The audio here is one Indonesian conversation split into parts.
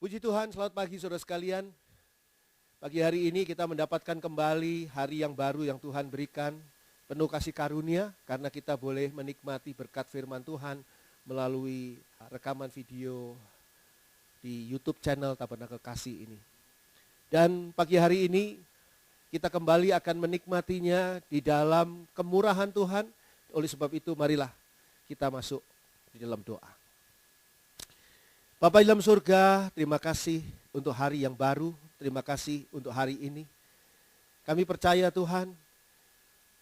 Puji Tuhan, selamat pagi saudara sekalian. Pagi hari ini kita mendapatkan kembali hari yang baru yang Tuhan berikan. Penuh kasih karunia karena kita boleh menikmati berkat firman Tuhan melalui rekaman video di YouTube channel Tabernakel Kasih ini. Dan pagi hari ini kita kembali akan menikmatinya di dalam kemurahan Tuhan. Oleh sebab itu marilah kita masuk di dalam doa. Bapa di dalam surga, terima kasih untuk hari yang baru, terima kasih untuk hari ini. Kami percaya Tuhan,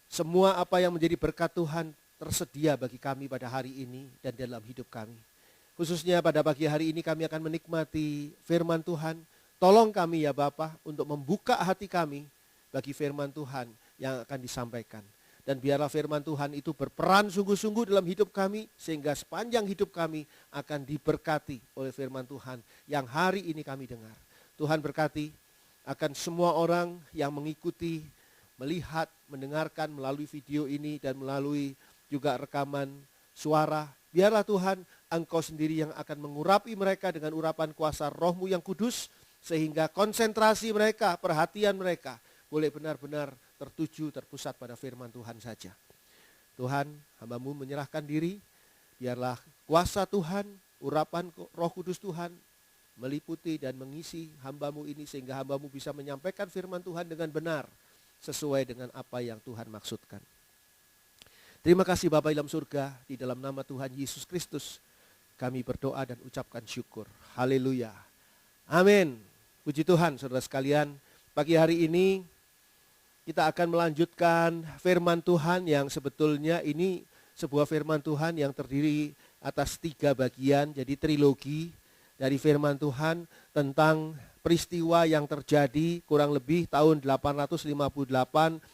semua apa yang menjadi berkat Tuhan tersedia bagi kami pada hari ini dan dalam hidup kami. Khususnya pada pagi hari ini kami akan menikmati firman Tuhan. Tolong kami ya Bapa untuk membuka hati kami bagi firman Tuhan yang akan disampaikan. Dan biarlah firman Tuhan itu berperan sungguh-sungguh dalam hidup kami, sehingga sepanjang hidup kami akan diberkati oleh firman Tuhan yang hari ini kami dengar. Tuhan berkati akan semua orang yang mengikuti, melihat, mendengarkan melalui video ini dan melalui juga rekaman suara. Biarlah Tuhan, Engkau sendiri yang akan mengurapi mereka dengan urapan kuasa Roh-Mu yang kudus, sehingga konsentrasi mereka, perhatian mereka boleh benar-benar tertuju, terpusat pada firman Tuhan saja. Tuhan, hamba-Mu menyerahkan diri, biarlah kuasa Tuhan, urapan Roh Kudus Tuhan meliputi dan mengisi hamba-Mu ini, sehingga hamba-Mu bisa menyampaikan firman Tuhan dengan benar, sesuai dengan apa yang Tuhan maksudkan. Terima kasih Bapa di dalam surga, di dalam nama Tuhan Yesus Kristus, kami berdoa dan ucapkan syukur. Haleluya. Amin. Puji Tuhan, saudara sekalian, pagi hari ini kita akan melanjutkan firman Tuhan yang sebetulnya ini sebuah firman Tuhan yang terdiri atas 3 bagian, jadi trilogi dari firman Tuhan tentang peristiwa yang terjadi kurang lebih tahun 858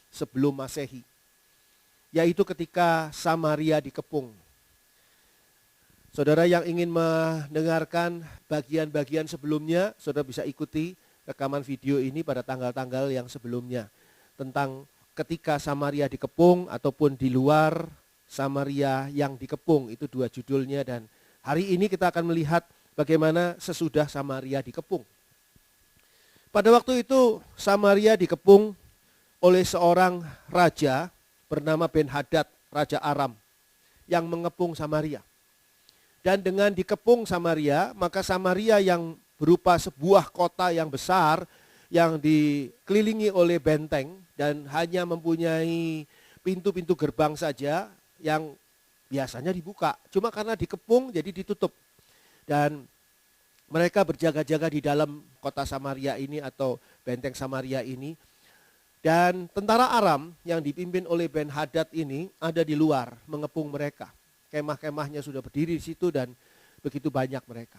sebelum Masehi, yaitu ketika Samaria dikepung. Saudara yang ingin mendengarkan bagian-bagian sebelumnya, saudara bisa ikuti rekaman video ini pada tanggal-tanggal yang sebelumnya, tentang ketika Samaria dikepung ataupun di luar Samaria yang dikepung. Itu 2 judulnya, dan hari ini kita akan melihat bagaimana sesudah Samaria dikepung. Pada waktu itu Samaria dikepung oleh seorang raja bernama Ben-Hadad, Raja Aram, yang mengepung Samaria. Dan dengan dikepung Samaria, maka Samaria yang berupa sebuah kota yang besar yang dikelilingi oleh benteng dan hanya mempunyai pintu-pintu gerbang saja yang biasanya dibuka. Cuma karena dikepung jadi ditutup. Dan mereka berjaga-jaga di dalam kota Samaria ini atau benteng Samaria ini. Dan tentara Aram yang dipimpin oleh Ben-Hadad ini ada di luar mengepung mereka. Kemah-kemahnya sudah berdiri di situ dan begitu banyak mereka.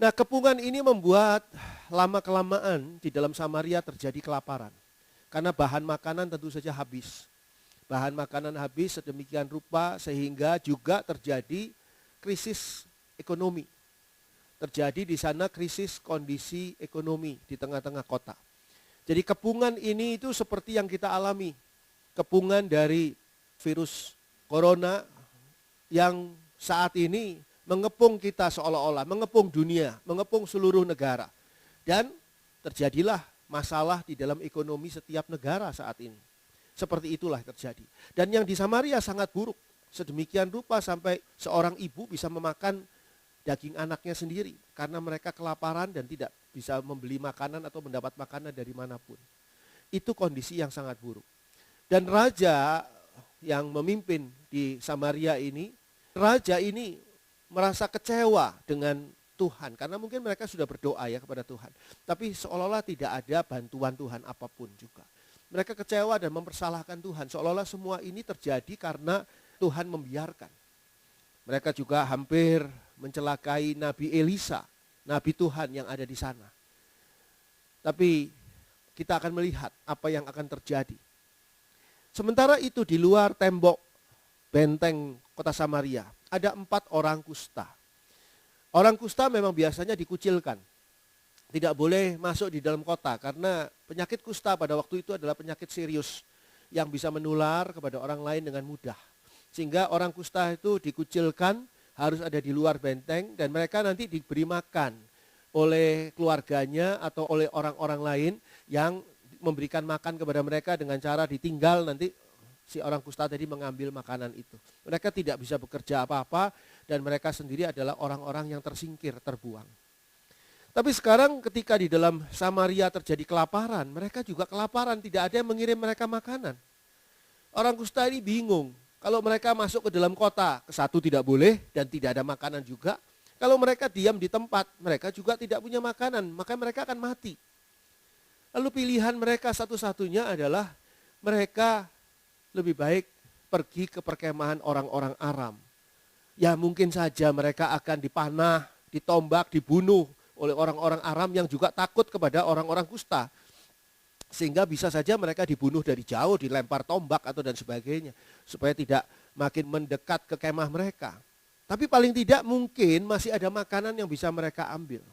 Nah, kepungan ini membuat lama-kelamaan di dalam Samaria terjadi kelaparan. Karena bahan makanan tentu saja habis. Bahan makanan habis sedemikian rupa sehingga juga terjadi krisis ekonomi. Terjadi di sana krisis kondisi ekonomi di tengah-tengah kota. Jadi kepungan ini itu seperti yang kita alami. Kepungan dari virus corona yang saat ini mengepung kita seolah-olah, mengepung dunia, mengepung seluruh negara. Dan terjadilah masalah di dalam ekonomi setiap negara saat ini. Seperti itulah terjadi. Dan yang di Samaria sangat buruk. Sedemikian rupa sampai seorang ibu bisa memakan daging anaknya sendiri. Karena mereka kelaparan dan tidak bisa membeli makanan atau mendapat makanan dari manapun. Itu kondisi yang sangat buruk. Dan raja yang memimpin di Samaria ini, raja ini merasa kecewa dengan Tuhan. Karena mungkin mereka sudah berdoa ya kepada Tuhan. Tapi seolah-olah tidak ada bantuan Tuhan apapun juga. Mereka kecewa dan mempersalahkan Tuhan. Seolah-olah semua ini terjadi karena Tuhan membiarkan. Mereka juga hampir mencelakai Nabi Elisa, Nabi Tuhan yang ada di sana. Tapi kita akan melihat apa yang akan terjadi. Sementara itu di luar tembok benteng kota Samaria, ada 4 orang kusta. Orang kusta memang biasanya dikucilkan. Tidak boleh masuk di dalam kota karena penyakit kusta pada waktu itu adalah penyakit serius yang bisa menular kepada orang lain dengan mudah. Sehingga orang kusta itu dikucilkan, harus ada di luar benteng dan mereka nanti diberi makan oleh keluarganya atau oleh orang-orang lain yang memberikan makan kepada mereka dengan cara ditinggal, nanti si orang kusta tadi mengambil makanan itu. Mereka tidak bisa bekerja apa-apa dan mereka sendiri adalah orang-orang yang tersingkir, terbuang. Tapi sekarang ketika di dalam Samaria terjadi kelaparan, mereka juga kelaparan, tidak ada yang mengirim mereka makanan. Orang kusta ini bingung, kalau mereka masuk ke dalam kota, ke satu tidak boleh dan tidak ada makanan juga. Kalau mereka diam di tempat, mereka juga tidak punya makanan, maka mereka akan mati. Lalu pilihan mereka satu-satunya adalah mereka lebih baik pergi ke perkemahan orang-orang Aram. Ya mungkin saja mereka akan dipanah, ditombak, dibunuh oleh orang-orang Aram yang juga takut kepada orang-orang kusta. Sehingga bisa saja mereka dibunuh dari jauh, dilempar tombak atau dan sebagainya. Supaya tidak makin mendekat ke kemah mereka. Tapi paling tidak mungkin masih ada makanan yang bisa mereka ambil.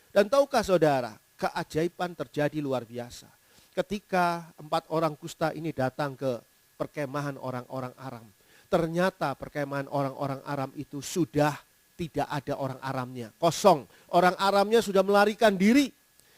Dan tahukah saudara, keajaiban terjadi luar biasa. Ketika 4 orang kusta ini datang ke perkemahan orang-orang Aram. Ternyata perkemahan orang-orang Aram itu sudah tidak ada orang Aramnya, kosong. Orang Aramnya sudah melarikan diri.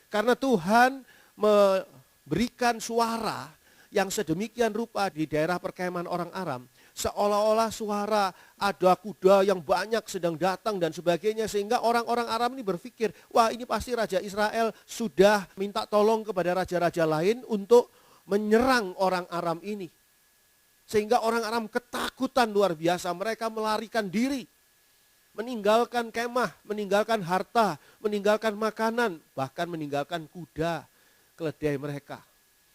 Karena Tuhan memberikan suara yang sedemikian rupa di daerah perkemahan orang Aram. Seolah-olah suara ada kuda yang banyak sedang datang dan sebagainya. Sehingga orang-orang Aram ini berpikir, wah ini pasti Raja Israel sudah minta tolong kepada raja-raja lain untuk menyerang orang Aram ini. Sehingga orang Aram ketakutan luar biasa, mereka melarikan diri. Meninggalkan kemah, meninggalkan harta, meninggalkan makanan, bahkan meninggalkan kuda, keledai mereka.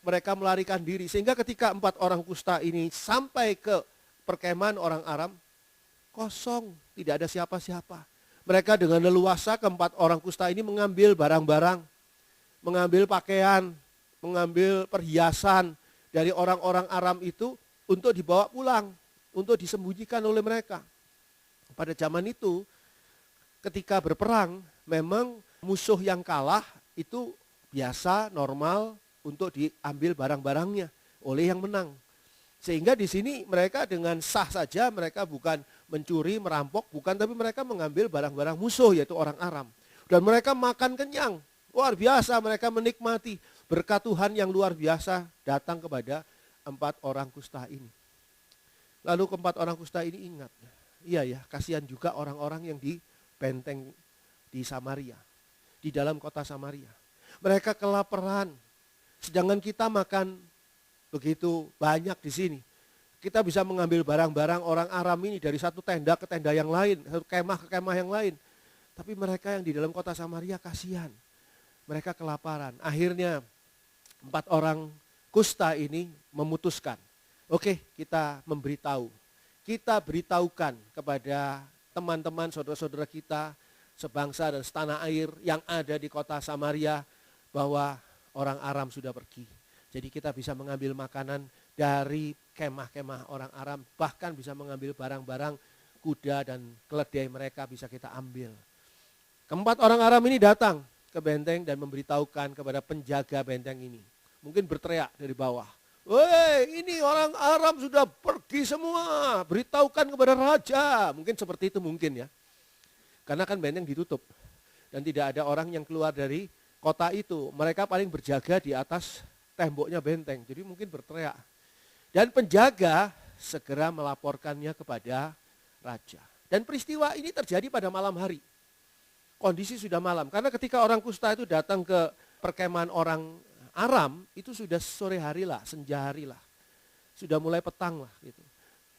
Mereka melarikan diri, sehingga ketika 4 orang kusta ini sampai ke perkemahan orang Aram, kosong, tidak ada siapa-siapa. Mereka dengan leluasa ke-4 orang kusta ini mengambil barang-barang, mengambil pakaian, mengambil perhiasan dari orang-orang Aram itu untuk dibawa pulang, untuk disembunyikan oleh mereka. Pada zaman itu ketika berperang memang musuh yang kalah itu biasa normal untuk diambil barang-barangnya oleh yang menang. Sehingga di sini mereka dengan sah saja, mereka bukan mencuri, merampok, bukan, tapi mereka mengambil barang-barang musuh yaitu orang Aram. Dan mereka makan kenyang, luar biasa, mereka menikmati berkat Tuhan yang luar biasa datang kepada 4 orang kusta ini. Lalu ke-4 orang kusta ini ingat, iya ya, kasihan juga orang-orang yang di benteng di Samaria, di dalam kota Samaria. Mereka kelaparan, sedangkan kita makan begitu banyak di sini. Kita bisa mengambil barang-barang orang Aram ini dari satu tenda ke tenda yang lain, satu kemah ke kemah yang lain. Tapi mereka yang di dalam kota Samaria kasihan, mereka kelaparan. Akhirnya 4 orang kusta ini memutuskan, oke, kita memberitahu. Kita beritahukan kepada teman-teman, saudara-saudara kita, sebangsa dan setanah air yang ada di kota Samaria bahwa orang Aram sudah pergi. Jadi kita bisa mengambil makanan dari kemah-kemah orang Aram, bahkan bisa mengambil barang-barang kuda dan keledai mereka bisa kita ambil. Ke-4 orang Aram ini datang ke benteng dan memberitahukan kepada penjaga benteng ini. Mungkin berteriak dari bawah, "Woi, ini orang Aram sudah pergi semua, beritahukan kepada raja." Mungkin seperti itu mungkin ya. Karena kan benteng ditutup dan tidak ada orang yang keluar dari kota itu. Mereka paling berjaga di atas temboknya benteng. Jadi mungkin berteriak. Dan penjaga segera melaporkannya kepada raja. Dan peristiwa ini terjadi pada malam hari. Kondisi sudah malam. Karena ketika orang kusta itu datang ke perkemahan orang Aram, itu sudah sore hari lah, senja hari lah. Sudah mulai petang lah gitu.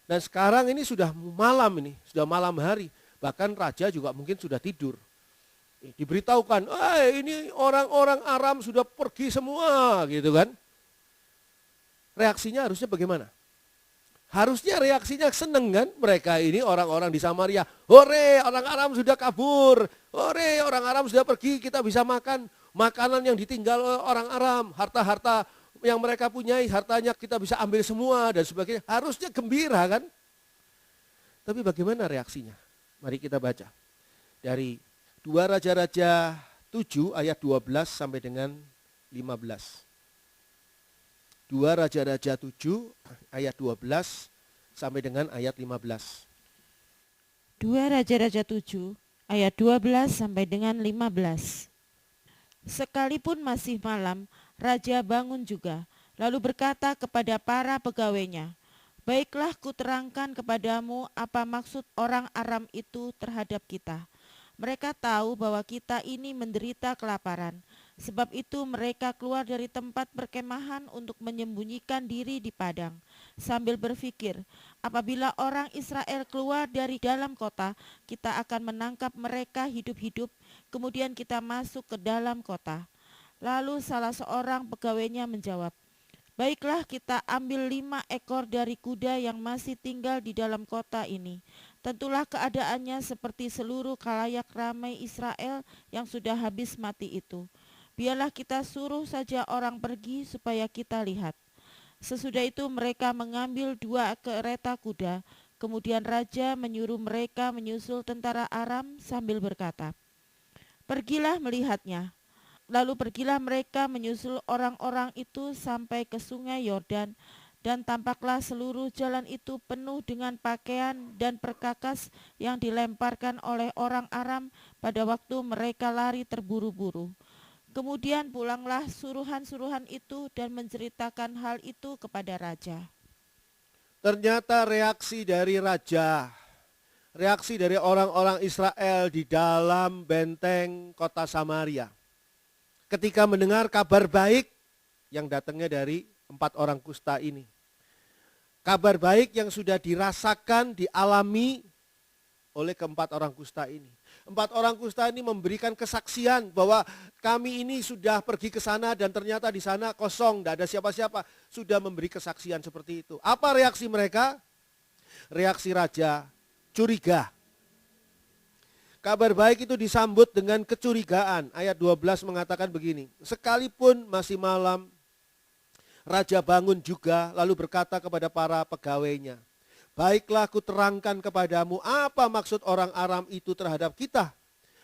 Dan sekarang ini sudah malam ini, sudah malam hari. Bahkan raja juga mungkin sudah tidur. Diberitahukan, ini orang-orang Aram sudah pergi semua gitu kan. Reaksinya harusnya bagaimana? Harusnya reaksinya seneng kan, mereka ini orang-orang di Samaria. Hore, orang Aram sudah kabur. Hore, orang Aram sudah pergi, kita bisa makan makanan yang ditinggal orang Aram. Harta-harta yang mereka punyai, hartanya kita bisa ambil semua dan sebagainya. Harusnya gembira kan. Tapi bagaimana reaksinya? Mari kita baca. Dari 2 Raja-Raja 7 ayat 12 sampai dengan 15. 2 Raja-Raja 7 ayat 12 sampai dengan ayat 15. 2 Raja-Raja 7 ayat 12 sampai dengan 15. Sekalipun masih malam, raja bangun juga, lalu berkata kepada para pegawainya, "Baiklah, kuterangkan kepadamu apa maksud orang Aram itu terhadap kita. Mereka tahu bahwa kita ini menderita kelaparan. Sebab itu mereka keluar dari tempat perkemahan untuk menyembunyikan diri di padang, sambil berpikir, apabila orang Israel keluar dari dalam kota, kita akan menangkap mereka hidup-hidup, kemudian kita masuk ke dalam kota." Lalu salah seorang pegawainya menjawab, "Baiklah, kita ambil 5 ekor dari kuda yang masih tinggal di dalam kota ini. Tentulah keadaannya seperti seluruh khalayak ramai Israel yang sudah habis mati itu. Biarlah kita suruh saja orang pergi supaya kita lihat." Sesudah itu mereka mengambil 2 kereta kuda. Kemudian raja menyuruh mereka menyusul tentara Aram sambil berkata, "Pergilah melihatnya." Lalu pergilah mereka menyusul orang-orang itu sampai ke sungai Yordan, dan tampaklah seluruh jalan itu penuh dengan pakaian dan perkakas yang dilemparkan oleh orang Aram pada waktu mereka lari terburu-buru. Kemudian pulanglah suruhan-suruhan itu dan menceritakan hal itu kepada raja. Ternyata reaksi dari orang-orang Israel di dalam benteng kota Samaria, ketika mendengar kabar baik yang datangnya dari 4 orang kusta ini. Kabar baik yang sudah dirasakan, dialami oleh keempat orang kusta ini. 4 orang kusta ini memberikan kesaksian bahwa kami ini sudah pergi ke sana dan ternyata di sana kosong, tidak ada siapa-siapa. Sudah memberi kesaksian seperti itu. Apa reaksi mereka? Reaksi raja, curiga. Kabar baik itu disambut dengan kecurigaan. Ayat 12 mengatakan begini, sekalipun masih malam, raja bangun juga lalu berkata kepada para pegawainya, "Baiklah, kuterangkan kepadamu apa maksud orang Aram itu terhadap kita.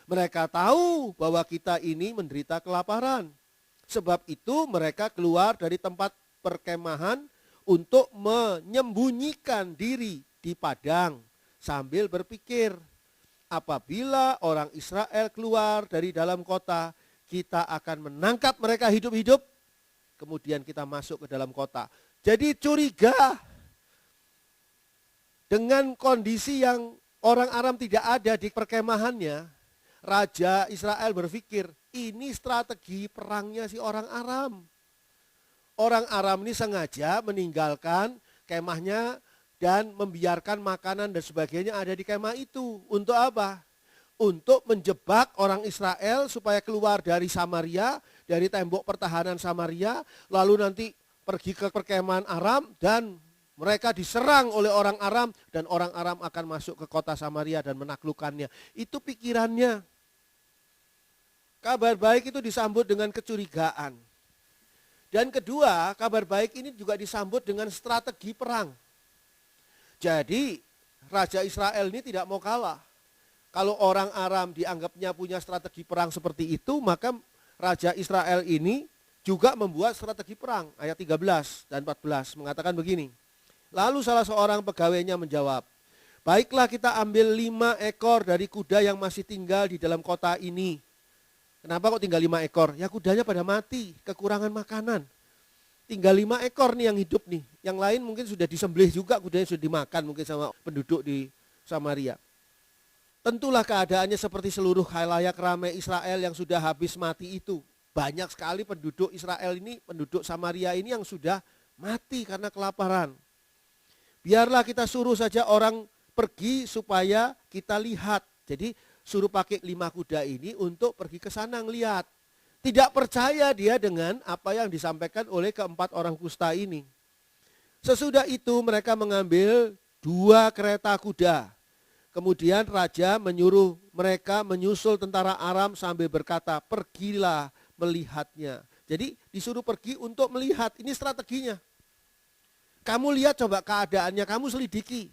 Mereka tahu bahwa kita ini menderita kelaparan. Sebab itu mereka keluar dari tempat perkemahan untuk menyembunyikan diri di padang sambil berpikir, apabila orang Israel keluar dari dalam kota, kita akan menangkap mereka hidup-hidup, kemudian kita masuk ke dalam kota." Jadi curiga dengan kondisi yang orang Aram tidak ada di perkemahannya. Raja Israel berpikir, ini strategi perangnya si orang Aram. Orang Aram ini sengaja meninggalkan kemahnya dan membiarkan makanan dan sebagainya ada di kemah itu. Untuk apa? Untuk menjebak orang Israel supaya keluar dari Samaria, dari tembok pertahanan Samaria, lalu nanti pergi ke perkemahan Aram dan mereka diserang oleh orang Aram dan orang Aram akan masuk ke kota Samaria dan menaklukkannya. Itu pikirannya. Kabar baik itu disambut dengan kecurigaan. Dan kedua, kabar baik ini juga disambut dengan strategi perang. Jadi Raja Israel ini tidak mau kalah. Kalau orang Aram dianggapnya punya strategi perang seperti itu, maka Raja Israel ini juga membuat strategi perang. Ayat 13 dan 14 mengatakan begini. Lalu salah seorang pegawainya menjawab, "Baiklah, kita ambil 5 ekor dari kuda yang masih tinggal di dalam kota ini." Kenapa kok tinggal 5 ekor? Ya kudanya pada mati, kekurangan makanan. Tinggal 5 ekor nih yang hidup nih. Yang lain mungkin sudah disembelih juga, kudanya sudah dimakan mungkin sama penduduk di Samaria. Tentulah keadaannya seperti seluruh khalayak ramai Israel yang sudah habis mati itu. Banyak sekali penduduk Israel ini, penduduk Samaria ini yang sudah mati karena kelaparan. Biarlah kita suruh saja orang pergi supaya kita lihat. Jadi suruh pakai 5 kuda ini untuk pergi ke sana ngelihat. Tidak percaya dia dengan apa yang disampaikan oleh keempat orang kusta ini. Sesudah itu mereka mengambil 2 kereta kuda. Kemudian raja menyuruh mereka menyusul tentara Aram sambil berkata, "Pergilah melihatnya." Jadi disuruh pergi untuk melihat, ini strateginya. Kamu lihat coba keadaannya, kamu selidiki.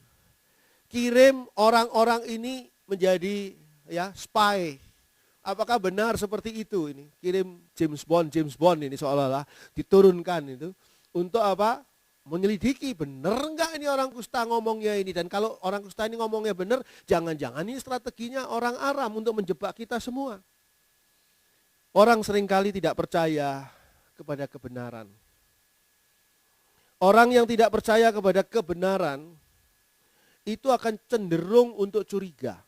Kirim orang-orang ini menjadi spy. Apakah benar seperti itu ini? Kirim James Bond ini seolah-olah diturunkan itu untuk apa? Menyelidiki benar enggak ini orang kusta ngomongnya ini. Dan kalau orang kusta ini ngomongnya benar, jangan-jangan ini strateginya orang Aram untuk menjebak kita semua. Orang seringkali tidak percaya kepada kebenaran. Orang yang tidak percaya kepada kebenaran itu akan cenderung untuk curiga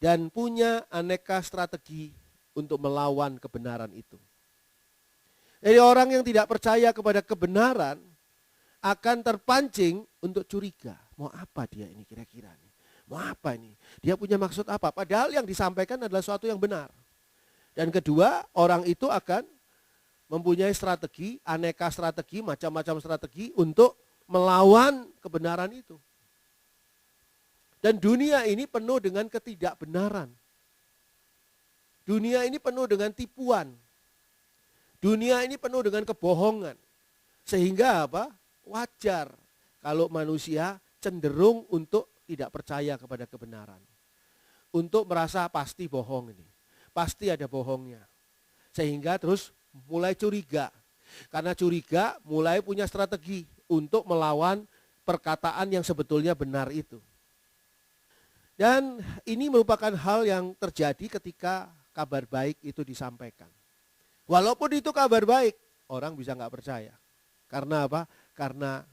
dan punya aneka strategi untuk melawan kebenaran itu. Jadi orang yang tidak percaya kepada kebenaran akan terpancing untuk curiga. Mau apa dia ini kira-kira nih? Mau apa ini? Dia punya maksud apa? Padahal yang disampaikan adalah sesuatu yang benar. Dan kedua, orang itu akan mempunyai strategi, aneka strategi, macam-macam strategi untuk melawan kebenaran itu. Dan dunia ini penuh dengan ketidakbenaran. Dunia ini penuh dengan tipuan. Dunia ini penuh dengan kebohongan. Sehingga apa? Wajar kalau manusia cenderung untuk tidak percaya kepada kebenaran. Untuk merasa pasti bohong ini. Pasti ada bohongnya. Sehingga terus mulai curiga. Karena curiga mulai punya strategi untuk melawan perkataan yang sebetulnya benar itu. Dan ini merupakan hal yang terjadi ketika kabar baik itu disampaikan. Walaupun itu kabar baik, orang bisa nggak percaya. Karena apa? Karena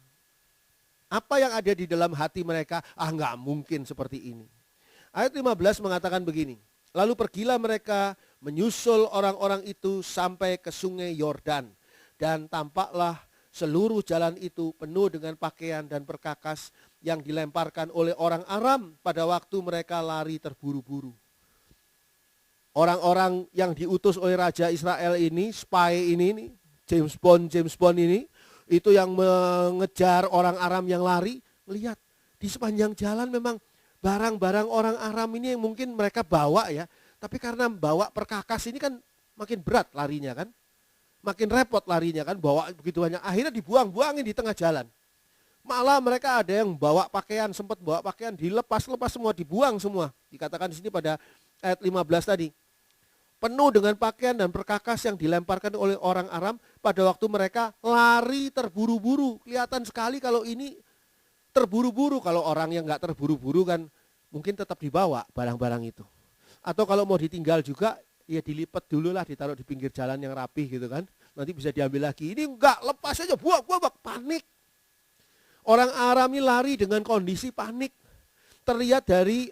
apa yang ada di dalam hati mereka, nggak mungkin seperti ini. Ayat 15 mengatakan begini, lalu pergilah mereka menyusul orang-orang itu sampai ke sungai Yordan. Dan tampaklah seluruh jalan itu penuh dengan pakaian dan perkakas yang dilemparkan oleh orang Aram pada waktu mereka lari terburu-buru. Orang-orang yang diutus oleh Raja Israel ini, spy ini, James Bond ini, itu yang mengejar orang Aram yang lari, melihat di sepanjang jalan memang barang-barang orang Aram ini yang mungkin mereka bawa ya, tapi karena bawa perkakas ini kan makin berat larinya kan, makin repot larinya kan, bawa begitu banyak, akhirnya dibuang-buangin di tengah jalan. Malah mereka ada yang bawa pakaian, sempat bawa pakaian, dilepas-lepas semua, dibuang semua. Dikatakan di sini pada ayat 15 tadi. Penuh dengan pakaian dan perkakas yang dilemparkan oleh orang Aram pada waktu mereka lari terburu-buru. Kelihatan sekali kalau ini terburu-buru. Kalau orang yang nggak terburu-buru kan mungkin tetap dibawa barang-barang itu. Atau kalau mau ditinggal juga ya dilipat dulu lah, ditaruh di pinggir jalan yang rapih gitu kan. Nanti bisa diambil lagi. Ini enggak, lepas aja, buang, panik. Orang Aram ini lari dengan kondisi panik. Terlihat dari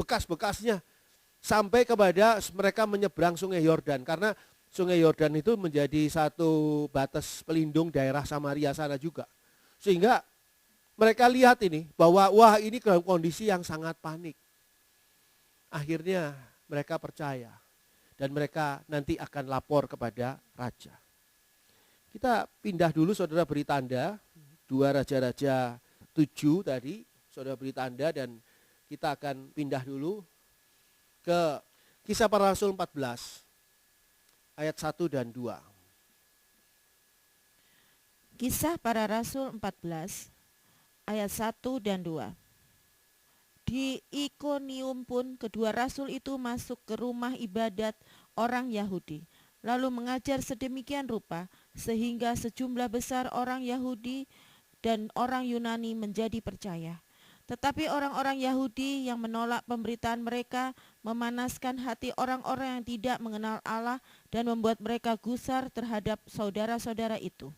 bekas-bekasnya. Sampai kepada mereka menyeberang sungai Yordan. Karena sungai Yordan itu menjadi satu batas pelindung daerah Samaria sana juga. Sehingga mereka lihat ini bahwa wah ini dalam kondisi yang sangat panik. Akhirnya mereka percaya. Dan mereka nanti akan lapor kepada raja. Kita pindah dulu, saudara beri tanda. 2 Raja-Raja 7 tadi, saudara beri tanda, dan kita akan pindah dulu ke Kisah Para Rasul 14 ayat 1 dan 2. Kisah Para Rasul 14 ayat 1 dan 2. Di Ikonium pun kedua rasul itu masuk ke rumah ibadat orang Yahudi, lalu mengajar sedemikian rupa sehingga sejumlah besar orang Yahudi dan orang Yunani menjadi percaya. Tetapi orang-orang Yahudi yang menolak pemberitaan mereka memanaskan hati orang-orang yang tidak mengenal Allah dan membuat mereka gusar terhadap saudara-saudara itu.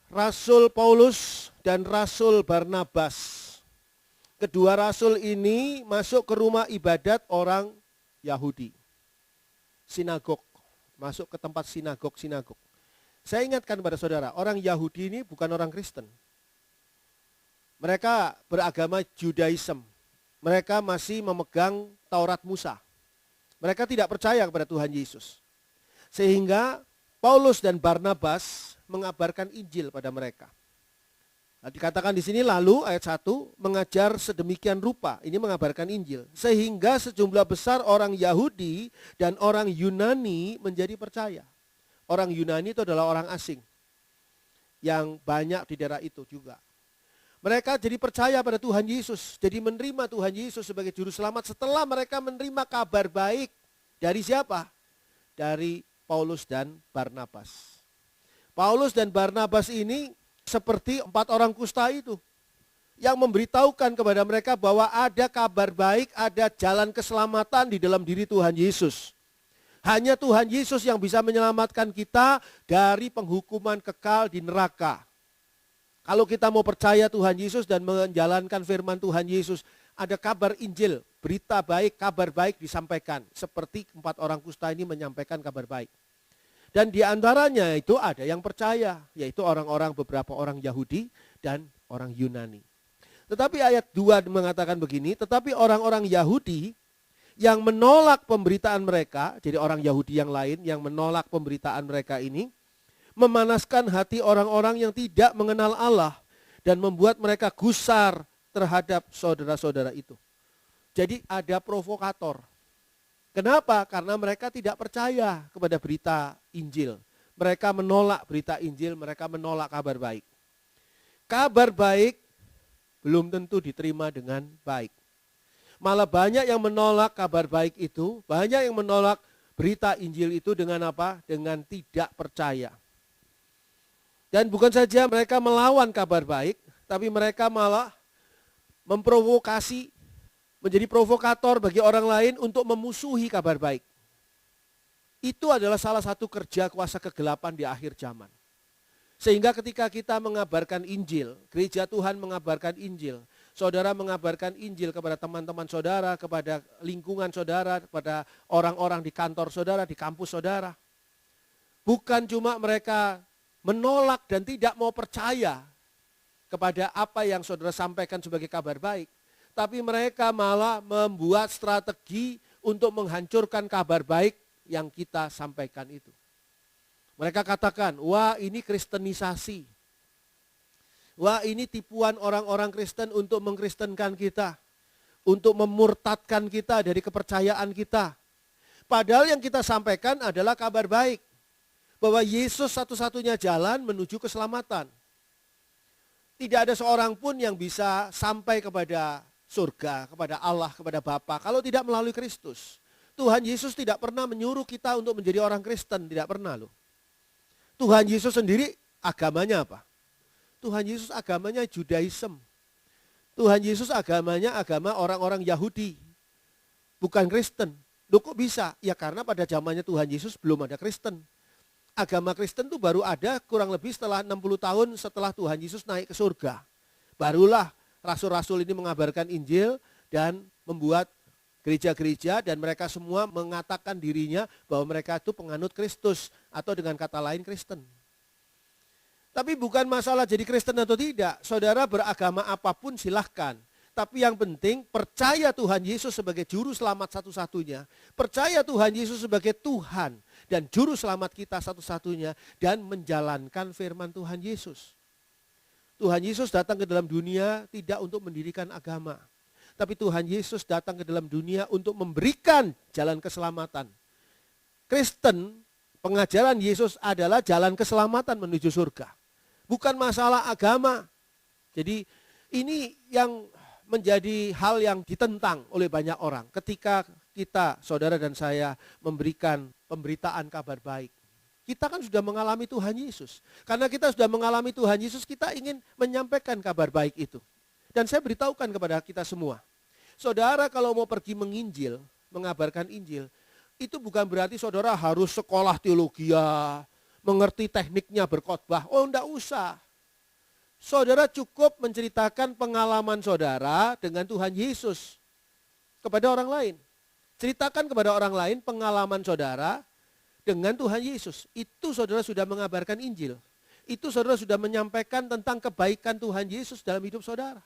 Rasul Paulus dan Rasul Barnabas. Kedua rasul ini masuk ke rumah ibadat orang Yahudi. Sinagog, masuk ke tempat sinagog. Saya ingatkan pada saudara, orang Yahudi ini bukan orang Kristen. Mereka beragama Judaism. Mereka masih memegang Taurat Musa. Mereka tidak percaya kepada Tuhan Yesus. Sehingga Paulus dan Barnabas mengabarkan Injil pada mereka. Nah, dikatakan di sini lalu ayat 1 mengajar sedemikian rupa, ini mengabarkan Injil. Sehingga sejumlah besar orang Yahudi dan orang Yunani menjadi percaya. Orang Yunani itu adalah orang asing yang banyak di daerah itu juga. Mereka jadi percaya pada Tuhan Yesus, jadi menerima Tuhan Yesus sebagai juru selamat setelah mereka menerima kabar baik dari siapa? Dari Paulus dan Barnabas. Paulus dan Barnabas ini seperti 4 orang kusta itu yang memberitahukan kepada mereka bahwa ada kabar baik, ada jalan keselamatan di dalam diri Tuhan Yesus. Hanya Tuhan Yesus yang bisa menyelamatkan kita dari penghukuman kekal di neraka. Kalau kita mau percaya Tuhan Yesus dan menjalankan firman Tuhan Yesus, ada kabar Injil, berita baik, kabar baik disampaikan. Seperti 4 orang kusta ini menyampaikan kabar baik. Dan di antaranya itu ada yang percaya, yaitu beberapa orang Yahudi dan orang Yunani. Tetapi ayat 2 mengatakan begini, tetapi orang-orang Yahudi yang menolak pemberitaan mereka, jadi orang Yahudi yang lain yang menolak pemberitaan mereka ini, memanaskan hati orang-orang yang tidak mengenal Allah dan membuat mereka gusar terhadap saudara-saudara itu. Jadi ada provokator. Kenapa? Karena mereka tidak percaya kepada berita Injil. Mereka menolak berita Injil, mereka menolak kabar baik. Kabar baik belum tentu diterima dengan baik. Malah banyak yang menolak kabar baik itu, banyak yang menolak berita Injil itu dengan apa? Dengan tidak percaya. Dan bukan saja mereka melawan kabar baik, tapi mereka malah memprovokasi, menjadi provokator bagi orang lain untuk memusuhi kabar baik. Itu adalah salah satu kerja kuasa kegelapan di akhir zaman. Sehingga ketika kita mengabarkan Injil, gereja Tuhan mengabarkan Injil, saudara mengabarkan Injil kepada teman-teman saudara, kepada lingkungan saudara, kepada orang-orang di kantor saudara, di kampus saudara. Bukan cuma mereka menolak dan tidak mau percaya kepada apa yang saudara sampaikan sebagai kabar baik, tapi mereka malah membuat strategi untuk menghancurkan kabar baik yang kita sampaikan itu. Mereka katakan, wah ini kristenisasi. Wah ini tipuan orang-orang Kristen untuk mengkristenkan kita. Untuk memurtadkan kita dari kepercayaan kita. Padahal yang kita sampaikan adalah kabar baik. Bahwa Yesus satu-satunya jalan menuju keselamatan. Tidak ada seorang pun yang bisa sampai kepada surga, kepada Allah, kepada Bapa kalau tidak melalui Kristus. Tuhan Yesus tidak pernah menyuruh kita untuk menjadi orang Kristen, tidak pernah loh. Tuhan Yesus sendiri agamanya apa? Tuhan Yesus agamanya Judaism. Tuhan Yesus agamanya agama orang-orang Yahudi. Bukan Kristen. Loh kok bisa? Ya karena pada zamannya Tuhan Yesus belum ada Kristen. Agama Kristen itu baru ada kurang lebih setelah 60 tahun setelah Tuhan Yesus naik ke surga. Barulah rasul-rasul ini mengabarkan Injil dan membuat gereja-gereja dan mereka semua mengatakan dirinya bahwa mereka itu penganut Kristus atau dengan kata lain Kristen. Tapi bukan masalah jadi Kristen atau tidak. Saudara beragama apapun silahkan. Tapi yang penting percaya Tuhan Yesus sebagai juru selamat satu-satunya. Percaya Tuhan Yesus sebagai Tuhan dan juru selamat kita satu-satunya. Dan menjalankan firman Tuhan Yesus. Tuhan Yesus datang ke dalam dunia tidak untuk mendirikan agama. Tapi Tuhan Yesus datang ke dalam dunia untuk memberikan jalan keselamatan. Kristen, pengajaran Yesus adalah jalan keselamatan menuju surga. Bukan masalah agama. Jadi ini yang menjadi hal yang ditentang oleh banyak orang. Ketika kita, saudara dan saya, memberikan pemberitaan kabar baik. Kita kan sudah mengalami Tuhan Yesus. Karena kita sudah mengalami Tuhan Yesus, kita ingin menyampaikan kabar baik itu. Dan saya beritahukan kepada kita semua. Saudara kalau mau pergi menginjil, mengabarkan Injil, itu bukan berarti saudara harus sekolah teologi, mengerti tekniknya berkhotbah. Oh enggak usah. Saudara cukup menceritakan pengalaman saudara dengan Tuhan Yesus kepada orang lain. Ceritakan kepada orang lain pengalaman saudara dengan Tuhan Yesus. Itu saudara sudah mengabarkan Injil. Itu saudara sudah menyampaikan tentang kebaikan Tuhan Yesus dalam hidup saudara.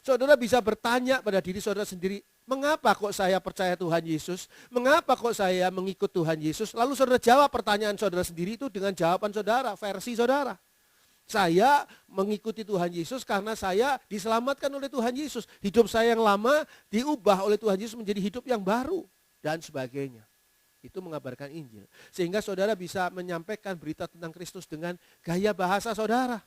Saudara bisa bertanya pada diri saudara sendiri, mengapa kok saya percaya Tuhan Yesus? Mengapa kok saya mengikut Tuhan Yesus? Lalu saudara jawab pertanyaan saudara sendiri itu dengan jawaban saudara, versi saudara. Saya mengikuti Tuhan Yesus karena saya diselamatkan oleh Tuhan Yesus. Hidup saya yang lama diubah oleh Tuhan Yesus menjadi hidup yang baru dan sebagainya. Itu mengabarkan Injil. Sehingga saudara bisa menyampaikan berita tentang Kristus dengan gaya bahasa saudara.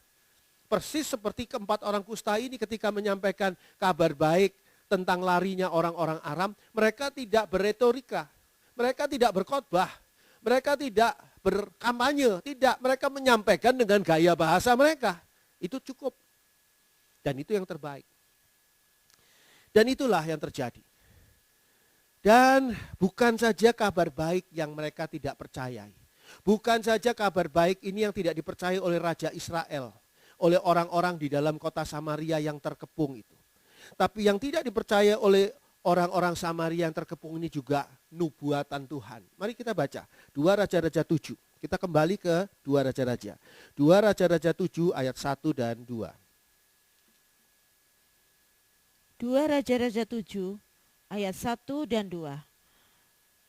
Persis seperti keempat orang kusta ini ketika menyampaikan kabar baik tentang larinya orang-orang Aram, mereka tidak berretorika, mereka tidak berkhotbah, mereka tidak berkampanye, tidak, mereka menyampaikan dengan gaya bahasa mereka. Itu cukup. Dan itu yang terbaik. Dan itulah yang terjadi. Dan bukan saja kabar baik yang mereka tidak percayai. Bukan saja kabar baik ini yang tidak dipercayai oleh Raja Israel, oleh orang-orang di dalam kota Samaria yang terkepung itu. Tapi yang tidak dipercaya oleh orang-orang Samaria yang terkepung ini juga nubuatan Tuhan. Mari kita baca 2 Raja-Raja 7. Kita kembali ke 2 Raja-Raja. 2 Raja-Raja 7 ayat 1 dan 2. 2 Raja-Raja 7 ayat 1 dan 2.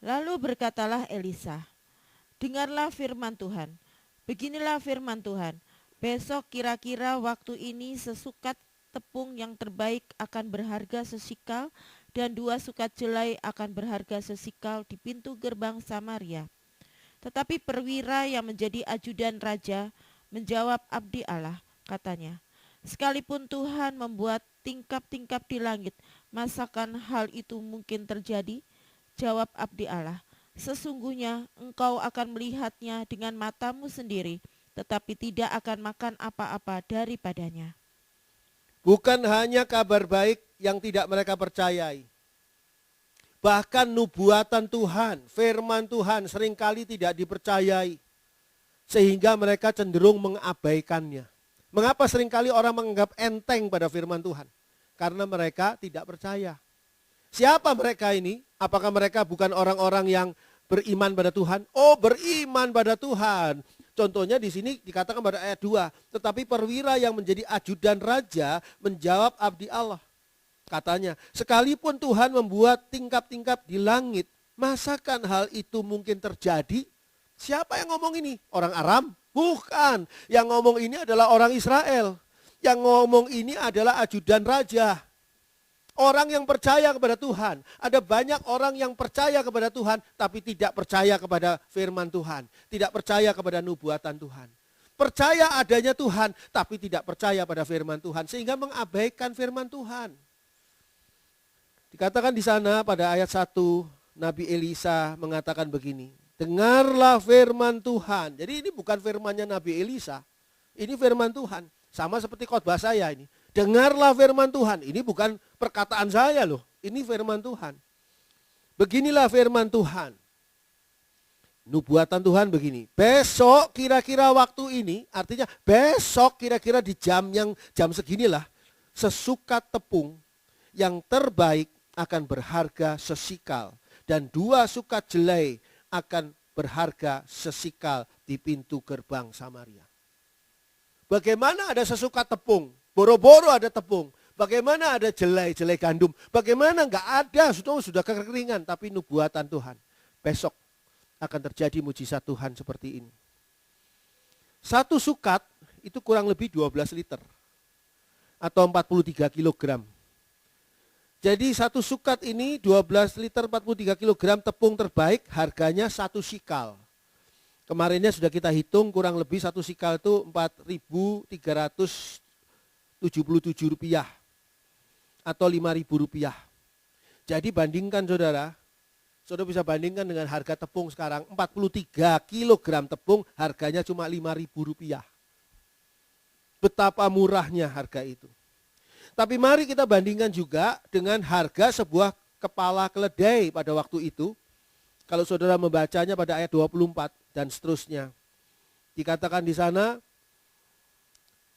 Lalu berkatalah Elisa, dengarlah firman Tuhan. Beginilah firman Tuhan, besok kira-kira waktu ini sesukat tepung yang terbaik akan berharga sesikal dan 2 sukat jelai akan berharga sesikal di pintu gerbang Samaria. Tetapi perwira yang menjadi ajudan raja menjawab abdi Allah, katanya, sekalipun Tuhan membuat tingkap-tingkap di langit, masakan hal itu mungkin terjadi? Jawab abdi Allah, sesungguhnya engkau akan melihatnya dengan matamu sendiri, tetapi tidak akan makan apa-apa daripadanya. Bukan hanya kabar baik yang tidak mereka percayai. Bahkan nubuatan Tuhan, firman Tuhan seringkali tidak dipercayai. Sehingga mereka cenderung mengabaikannya. Mengapa seringkali orang menganggap enteng pada firman Tuhan? Karena mereka tidak percaya. Siapa mereka ini? Apakah mereka bukan orang-orang yang beriman pada Tuhan? Oh, beriman pada Tuhan. Contohnya di sini dikatakan pada ayat 2. Tetapi perwira yang menjadi ajudan raja menjawab abdi Allah. Katanya, sekalipun Tuhan membuat tingkap-tingkap di langit, masakan hal itu mungkin terjadi? Siapa yang ngomong ini? Orang Aram? Bukan. Yang ngomong ini adalah orang Israel. Yang ngomong ini adalah ajudan raja. Orang yang percaya kepada Tuhan. Ada banyak orang yang percaya kepada Tuhan, tapi tidak percaya kepada firman Tuhan. Tidak percaya kepada nubuatan Tuhan. Percaya adanya Tuhan, tapi tidak percaya pada firman Tuhan. Sehingga mengabaikan firman Tuhan. Dikatakan di sana pada ayat 1, Nabi Elisa mengatakan begini. Dengarlah firman Tuhan. Jadi ini bukan firmannya Nabi Elisa. Ini firman Tuhan. Sama seperti khotbah saya ini. Dengarlah firman Tuhan. Ini bukan perkataan saya loh. Ini firman Tuhan. Beginilah firman Tuhan. Nubuatan Tuhan begini. Besok kira-kira waktu ini. Artinya besok kira-kira di jam seginilah. Sesukat tepung yang terbaik akan berharga sesikal. Dan 2 sukat jelai akan berharga sesikal di pintu gerbang Samaria. Bagaimana ada sesukat tepung? Boro-boro ada tepung. Bagaimana ada jelai gandum? Bagaimana enggak ada, sudah kekeringan. Tapi nubuatan Tuhan. Besok akan terjadi mujizat Tuhan seperti ini. 1 sukat itu kurang lebih 12 liter. Atau 43 kilogram. Jadi 1 sukat ini 12 liter 43 kilogram tepung terbaik harganya 1 sikal. Kemarinnya sudah kita hitung kurang lebih 1 sikal itu 4.377 rupiah. Atau 5.000 rupiah. Jadi bandingkan saudara bisa bandingkan dengan harga tepung sekarang 43 kilogram tepung harganya cuma 5.000 rupiah. Betapa murahnya harga itu. Tapi mari kita bandingkan juga dengan harga sebuah kepala keledai pada waktu itu. Kalau saudara membacanya pada ayat 24 dan seterusnya. Dikatakan di sana,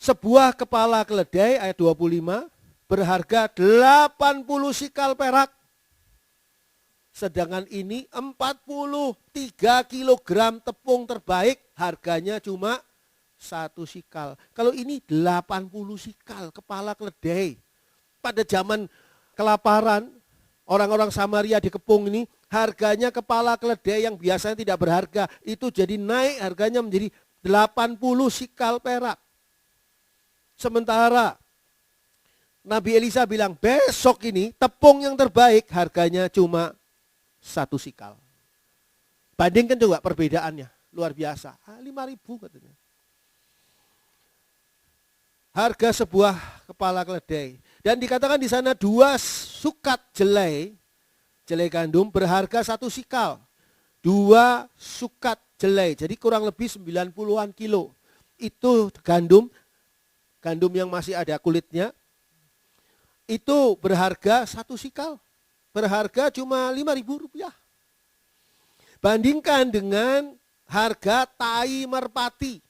sebuah kepala keledai ayat 25 berharga 80 sikal perak. Sedangkan ini 43 kilogram tepung terbaik harganya cuma 1 sikal. Kalau ini 80 sikal kepala keledai. Pada zaman kelaparan, orang-orang Samaria dikepung ini, harganya kepala keledai yang biasanya tidak berharga, itu jadi naik harganya menjadi 80 sikal perak. Sementara Nabi Elisa bilang, besok ini tepung yang terbaik harganya cuma 1 sikal. Bandingkan juga perbedaannya, luar biasa. 5.000 katanya. Harga sebuah kepala keledai. Dan dikatakan di sana 2 sukat jelai gandum berharga 1 sikal. 2 sukat jelai, jadi kurang lebih 90-an kilo. Itu gandum yang masih ada kulitnya, itu berharga 1 sikal. berharga cuma Rp5.000. Bandingkan dengan harga tai merpati.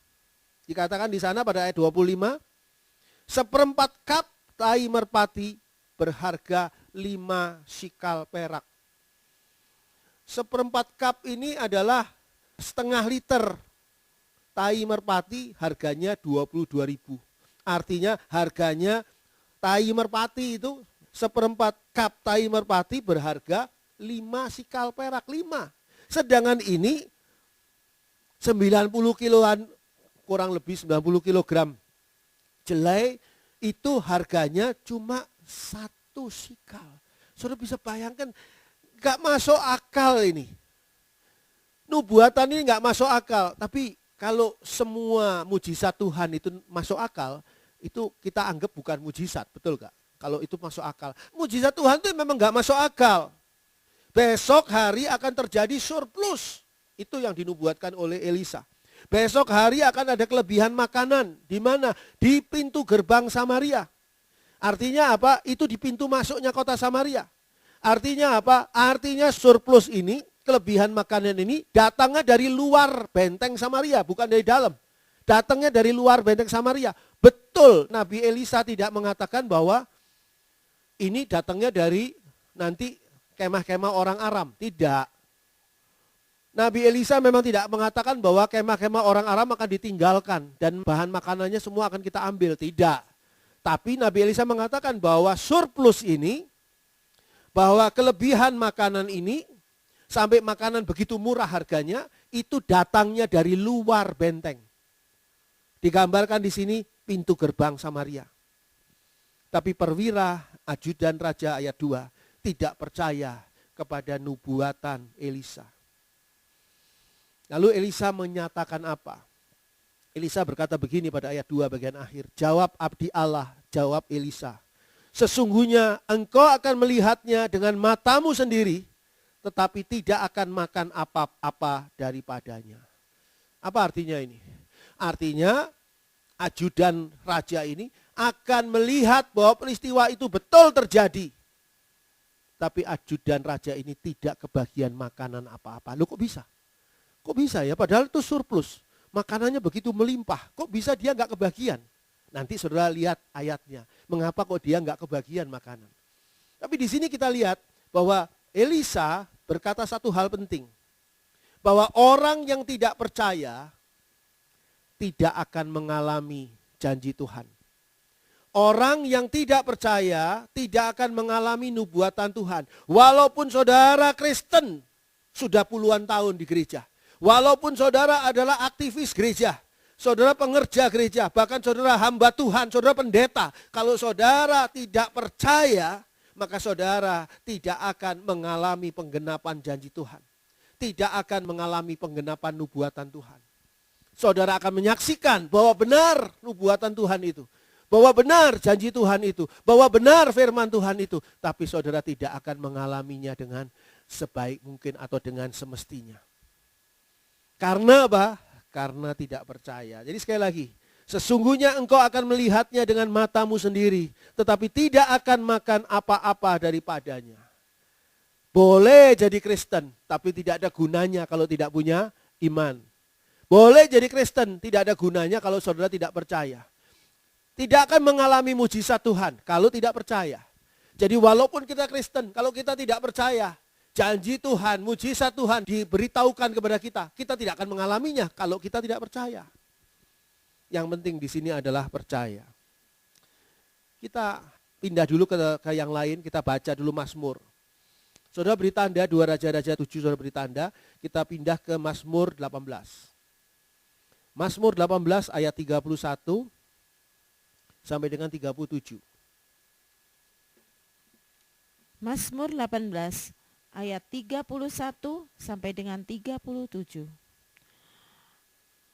Dikatakan di sana pada ayat 25, seperempat cup tai merpati berharga 5 shikal perak. Seperempat cup ini adalah setengah liter tai merpati, harganya 22.000. Artinya harganya tai merpati itu, seperempat cup tai merpati berharga 5 shikal perak, 5. Sedangkan ini 90 kiloan, kurang lebih 90 kilogram jelai itu harganya cuma 1 shikal. Saudara bisa bayangkan, gak masuk akal ini. Nubuatan ini gak masuk akal. Tapi kalau semua mujizat Tuhan itu masuk akal, itu kita anggap bukan mujizat, betul gak? Kalau itu masuk akal. Mujizat Tuhan itu memang gak masuk akal. Besok hari akan terjadi surplus. Itu yang dinubuatkan oleh Elisa. Besok hari akan ada kelebihan makanan. Di mana? Di pintu gerbang Samaria. Artinya apa? Itu di pintu masuknya kota Samaria. Artinya apa? Artinya surplus ini, kelebihan makanan ini datangnya dari luar benteng Samaria, bukan dari dalam. Datangnya dari luar benteng Samaria. Betul, Nabi Elisa tidak mengatakan bahwa ini datangnya dari nanti kemah-kemah orang Aram. Tidak. Nabi Elisa memang tidak mengatakan bahwa kemah-kemah orang Aram akan ditinggalkan dan bahan makanannya semua akan kita ambil. Tidak. Tapi Nabi Elisa mengatakan bahwa surplus ini, bahwa kelebihan makanan ini, sampai makanan begitu murah harganya, itu datangnya dari luar benteng. Digambarkan di sini pintu gerbang Samaria. Tapi perwira ajudan raja ayat 2 tidak percaya kepada nubuatan Elisa. Lalu Elisa menyatakan apa? Elisa berkata begini pada ayat 2 bagian akhir. Jawab abdi Allah, jawab Elisa. Sesungguhnya engkau akan melihatnya dengan matamu sendiri, tetapi tidak akan makan apa-apa daripadanya. Apa artinya ini? Artinya ajudan raja ini akan melihat bahwa peristiwa itu betul terjadi. Tapi ajudan raja ini tidak kebagian makanan apa-apa. Loh kok bisa? Kok bisa ya? Padahal itu surplus. Makanannya begitu melimpah. Kok bisa dia nggak kebagian? Nanti saudara lihat ayatnya. Mengapa kok dia nggak kebagian makanan? Tapi di sini kita lihat bahwa Elisa berkata satu hal penting. Bahwa orang yang tidak percaya tidak akan mengalami janji Tuhan. Orang yang tidak percaya tidak akan mengalami nubuatan Tuhan. Walaupun saudara Kristen sudah puluhan tahun di gereja. Walaupun saudara adalah aktivis gereja, saudara pengerja gereja, bahkan saudara hamba Tuhan, saudara pendeta. Kalau saudara tidak percaya, maka saudara tidak akan mengalami penggenapan janji Tuhan. Tidak akan mengalami penggenapan nubuatan Tuhan. Saudara akan menyaksikan bahwa benar nubuatan Tuhan itu. Bahwa benar janji Tuhan itu. Bahwa benar firman Tuhan itu. Tapi saudara tidak akan mengalaminya dengan sebaik mungkin atau dengan semestinya. Karena apa? Karena tidak percaya. Jadi sekali lagi, sesungguhnya engkau akan melihatnya dengan matamu sendiri, tetapi tidak akan makan apa-apa daripadanya. Boleh jadi Kristen, tapi tidak ada gunanya kalau tidak punya iman. Boleh jadi Kristen, tidak ada gunanya kalau saudara tidak percaya. Tidak akan mengalami mujizat Tuhan kalau tidak percaya. Jadi walaupun kita Kristen, kalau kita tidak percaya, janji Tuhan, mujizat Tuhan diberitahukan kepada kita tidak akan mengalaminya kalau kita tidak percaya. Yang penting di sini adalah percaya. Kita pindah dulu ke yang lain, kita baca dulu Mazmur. Saudara beri tanda 2 Raja-Raja 7, saudara beri tanda, kita pindah ke Mazmur 18. Mazmur 18 ayat 31 sampai dengan 37. Mazmur 18 ayat 31 sampai dengan 37.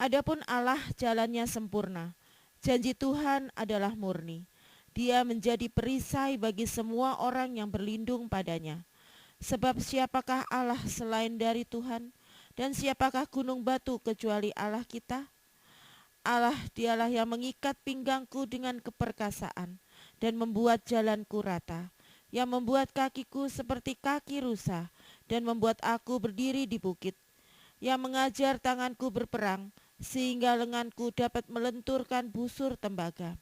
Adapun Allah jalannya sempurna, janji Tuhan adalah murni. Dia menjadi perisai bagi semua orang yang berlindung padanya. Sebab siapakah Allah selain dari Tuhan? Dan siapakah gunung batu kecuali Allah kita? Allah dialah yang mengikat pinggangku dengan keperkasaan dan membuat jalanku rata. yang membuat kakiku seperti kaki rusa dan membuat aku berdiri di bukit, yang mengajar tanganku berperang sehingga lenganku dapat melenturkan busur tembaga.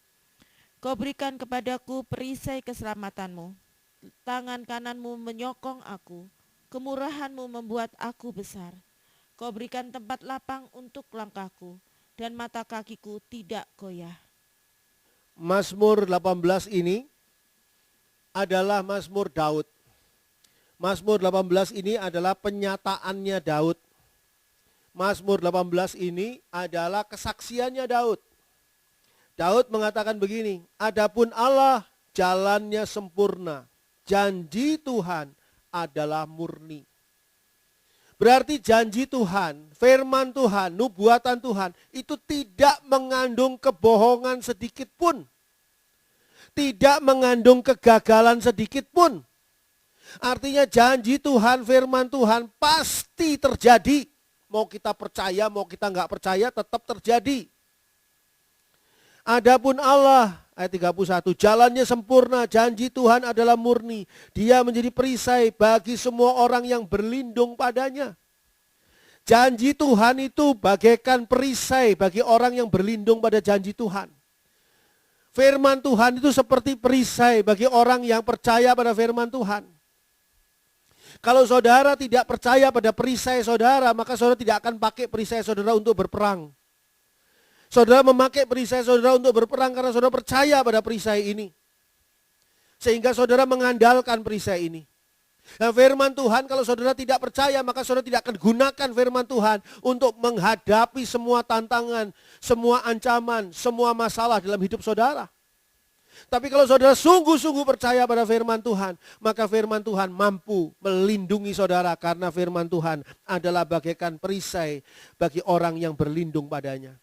Kau berikan kepadaku perisai keselamatanmu, tangan kananmu menyokong aku, kemurahanmu membuat aku besar. Kau berikan tempat lapang untuk langkahku, dan mata kakiku tidak goyah. Mazmur 18 ini adalah Mazmur Daud. Mazmur 18 ini adalah penyataannya Daud. Mazmur 18 ini adalah kesaksiannya Daud. Daud mengatakan begini, adapun Allah jalannya sempurna, janji Tuhan adalah murni. Berarti janji Tuhan, firman Tuhan, nubuatan Tuhan itu tidak mengandung kebohongan sedikit pun. Tidak mengandung kegagalan sedikit pun. Artinya janji Tuhan, firman Tuhan pasti terjadi. Mau kita percaya, mau kita nggak percaya tetap terjadi. Adapun Allah, ayat 31, jalannya sempurna, janji Tuhan adalah murni. Dia menjadi perisai bagi semua orang yang berlindung padanya. Janji Tuhan itu bagaikan perisai bagi orang yang berlindung pada janji Tuhan. Firman Tuhan itu seperti perisai bagi orang yang percaya pada firman Tuhan. Kalau saudara tidak percaya pada perisai saudara, maka saudara tidak akan pakai perisai saudara untuk berperang. Saudara memakai perisai saudara untuk berperang karena saudara percaya pada perisai ini. Sehingga saudara mengandalkan perisai ini. Nah, firman Tuhan kalau saudara tidak percaya maka saudara tidak akan gunakan firman Tuhan untuk menghadapi semua tantangan, semua ancaman, semua masalah dalam hidup saudara. Tapi kalau saudara sungguh-sungguh percaya pada firman Tuhan, maka firman Tuhan mampu melindungi saudara karena firman Tuhan adalah bagaikan perisai bagi orang yang berlindung padanya.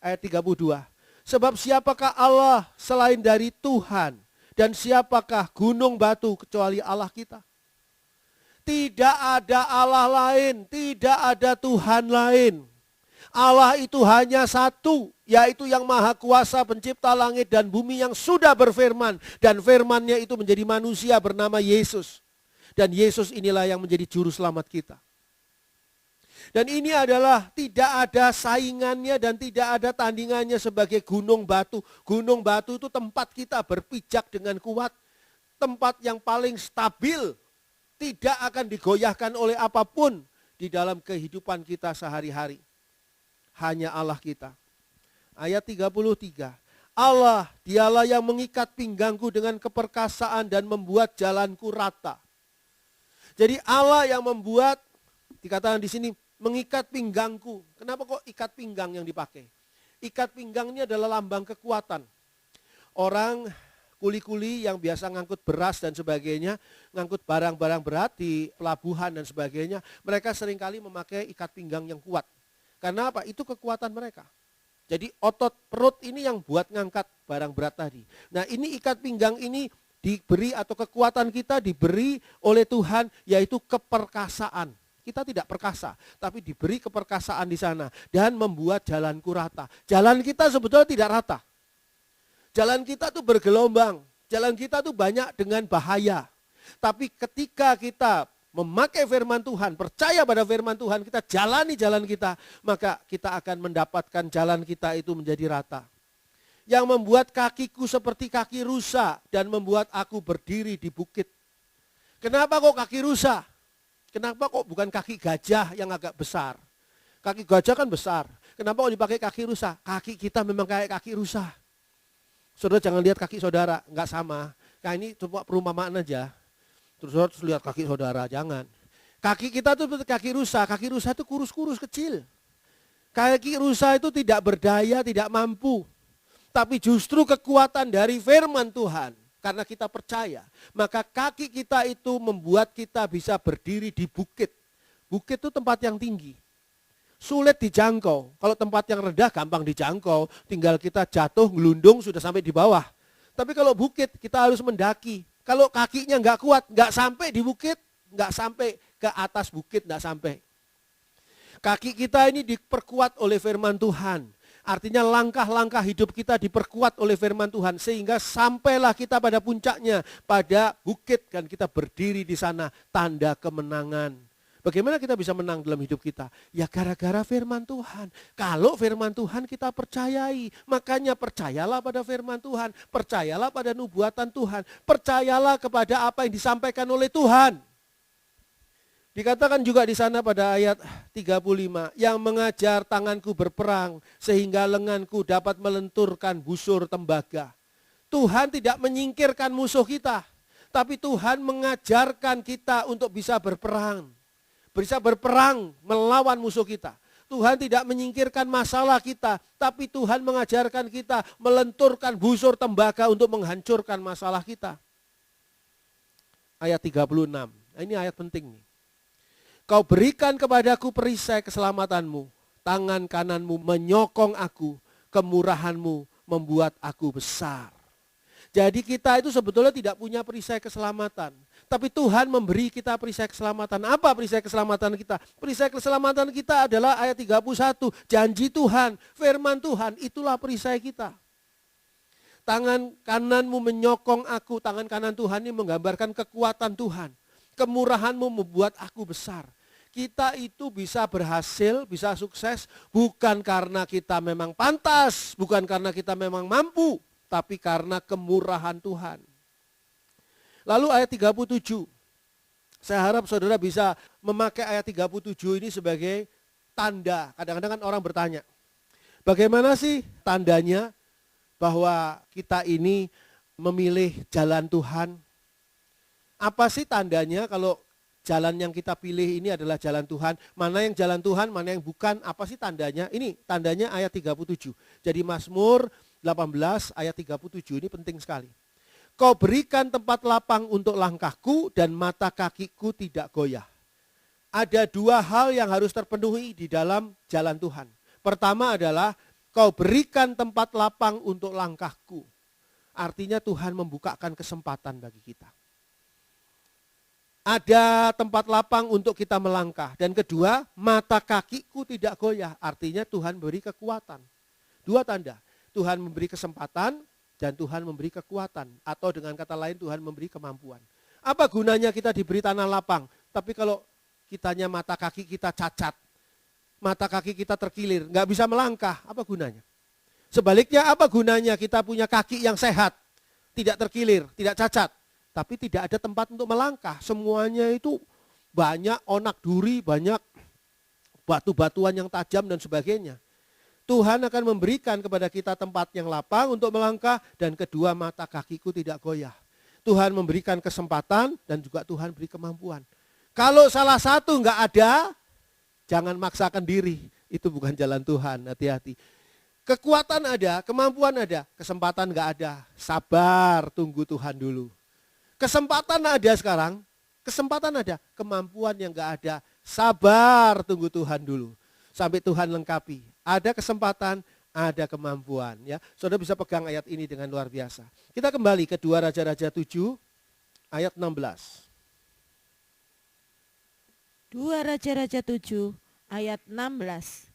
Ayat 32. Sebab siapakah Allah selain dari Tuhan? Dan siapakah gunung batu kecuali Allah kita? Tidak ada Allah lain, tidak ada Tuhan lain. Allah itu hanya satu, yaitu yang maha kuasa pencipta langit dan bumi yang sudah berfirman. Dan firman-Nya itu menjadi manusia bernama Yesus. Dan Yesus inilah yang menjadi juru selamat kita. Dan ini adalah tidak ada saingannya dan tidak ada tandingannya sebagai gunung batu. Gunung batu itu tempat kita berpijak dengan kuat. Tempat yang paling stabil. Tidak akan digoyahkan oleh apapun di dalam kehidupan kita sehari-hari. Hanya Allah kita. Ayat 33. Allah dialah yang mengikat pinggangku dengan keperkasaan dan membuat jalanku rata. Jadi Allah yang membuat, dikatakan di sini, mengikat pinggangku. Kenapa kok ikat pinggang yang dipakai? Ikat pinggang ini adalah lambang kekuatan. Orang kuli-kuli yang biasa ngangkut beras dan sebagainya, ngangkut barang-barang berat di pelabuhan dan sebagainya, mereka seringkali memakai ikat pinggang yang kuat. Karena apa? Itu kekuatan mereka. Jadi otot perut ini yang buat ngangkat barang berat tadi. Nah ini ikat pinggang ini diberi atau kekuatan kita diberi oleh Tuhan yaitu keperkasaan. Kita tidak perkasa, tapi diberi keperkasaan di sana dan membuat jalanku rata. Jalan kita sebetulnya tidak rata. Jalan kita tuh bergelombang, jalan kita tuh banyak dengan bahaya. Tapi ketika kita memakai firman Tuhan, percaya pada firman Tuhan, kita jalani jalan kita, maka kita akan mendapatkan jalan kita itu menjadi rata. Yang membuat kakiku seperti kaki rusa dan membuat aku berdiri di bukit. Kenapa kok kaki rusa? Kenapa kok bukan kaki gajah yang agak besar? Kaki gajah kan besar. Kenapa kok dipakai kaki rusa? Kaki kita memang kayak kaki rusa. Saudara jangan lihat kaki saudara, enggak sama. Nah ini cuma perumpamaan aja. Terus saudara lihat kaki saudara, jangan. Kaki kita tuh seperti kaki rusa itu kurus-kurus kecil. Kaki rusa itu tidak berdaya, tidak mampu. Tapi justru kekuatan dari firman Tuhan. Karena kita percaya, maka kaki kita itu membuat kita bisa berdiri di bukit. Bukit itu tempat yang tinggi. Sulit dijangkau. Kalau tempat yang rendah gampang dijangkau. Tinggal kita jatuh, ngelundung, sudah sampai di bawah. Tapi kalau bukit kita harus mendaki. Kalau kakinya nggak kuat, nggak sampai di bukit, nggak sampai ke atas bukit, nggak sampai. Kaki kita ini diperkuat oleh firman Tuhan. Artinya langkah-langkah hidup kita diperkuat oleh firman Tuhan sehingga sampailah kita pada puncaknya, pada bukit kan kita berdiri di sana, tanda kemenangan. Bagaimana kita bisa menang dalam hidup kita? Ya gara-gara firman Tuhan. Kalau firman Tuhan kita percayai, makanya percayalah pada firman Tuhan, percayalah pada nubuatan Tuhan, percayalah kepada apa yang disampaikan oleh Tuhan. Dikatakan juga di sana pada ayat 35, yang mengajar tanganku berperang sehingga lenganku dapat melenturkan busur tembaga. Tuhan tidak menyingkirkan musuh kita, tapi Tuhan mengajarkan kita untuk bisa berperang. Bisa berperang melawan musuh kita. Tuhan tidak menyingkirkan masalah kita, tapi Tuhan mengajarkan kita melenturkan busur tembaga untuk menghancurkan masalah kita. Ayat 36, ini ayat penting nih. Kau berikan kepadaku perisai keselamatanmu, tangan kananmu menyokong aku, kemurahanmu membuat aku besar. Jadi kita itu sebetulnya tidak punya perisai keselamatan. Tapi Tuhan memberi kita perisai keselamatan. Apa perisai keselamatan kita? Perisai keselamatan kita adalah ayat 31. Janji Tuhan, firman Tuhan, itulah perisai kita. Tangan kananmu menyokong aku. Tangan kanan Tuhan ini menggambarkan kekuatan Tuhan. Kemurahanmu membuat aku besar. Kita itu bisa berhasil, bisa sukses. Bukan karena kita memang pantas. Bukan karena kita memang mampu. Tapi karena kemurahan Tuhan. Lalu ayat 37. Saya harap saudara bisa memakai ayat 37 ini sebagai tanda. Kadang-kadang kan orang bertanya, bagaimana sih tandanya bahwa kita ini memilih jalan Tuhan? Apa sih tandanya kalau jalan yang kita pilih ini adalah jalan Tuhan? Mana yang jalan Tuhan, mana yang bukan? Apa sih tandanya? Ini tandanya ayat 37. Jadi Mazmur 18 ayat 37 ini penting sekali. Kau berikan tempat lapang untuk langkahku dan mata kakiku tidak goyah. Ada dua hal yang harus terpenuhi di dalam jalan Tuhan. Pertama adalah kau berikan tempat lapang untuk langkahku. Artinya Tuhan membukakan kesempatan bagi kita. Ada tempat lapang untuk kita melangkah. Dan kedua, mata kakiku tidak goyah. Artinya Tuhan beri kekuatan. Dua tanda. Tuhan memberi kesempatan dan Tuhan memberi kekuatan. Atau dengan kata lain Tuhan memberi kemampuan. Apa gunanya kita diberi tanah lapang? Tapi kalau kitanya mata kaki kita cacat, mata kaki kita terkilir, nggak bisa melangkah, apa gunanya? Sebaliknya apa gunanya kita punya kaki yang sehat, tidak terkilir, tidak cacat, tapi tidak ada tempat untuk melangkah. Semuanya itu banyak onak duri, banyak batu-batuan yang tajam dan sebagainya. Tuhan akan memberikan kepada kita tempat yang lapang untuk melangkah dan kedua mata kakiku tidak goyah. Tuhan memberikan kesempatan dan juga Tuhan beri kemampuan. Kalau salah satu enggak ada, jangan maksakan diri. Itu bukan jalan Tuhan, hati-hati. Kekuatan ada, kemampuan ada, kesempatan enggak ada. Sabar, tunggu Tuhan dulu. Kesempatan ada sekarang, kesempatan ada, kemampuan yang enggak ada. Sabar, tunggu Tuhan dulu. Sampai Tuhan lengkapi. Ada kesempatan, ada kemampuan. Ya, saudara bisa pegang ayat ini dengan luar biasa. Kita kembali ke 2 Raja-Raja 7 ayat 16. 2 Raja-Raja 7 ayat 16.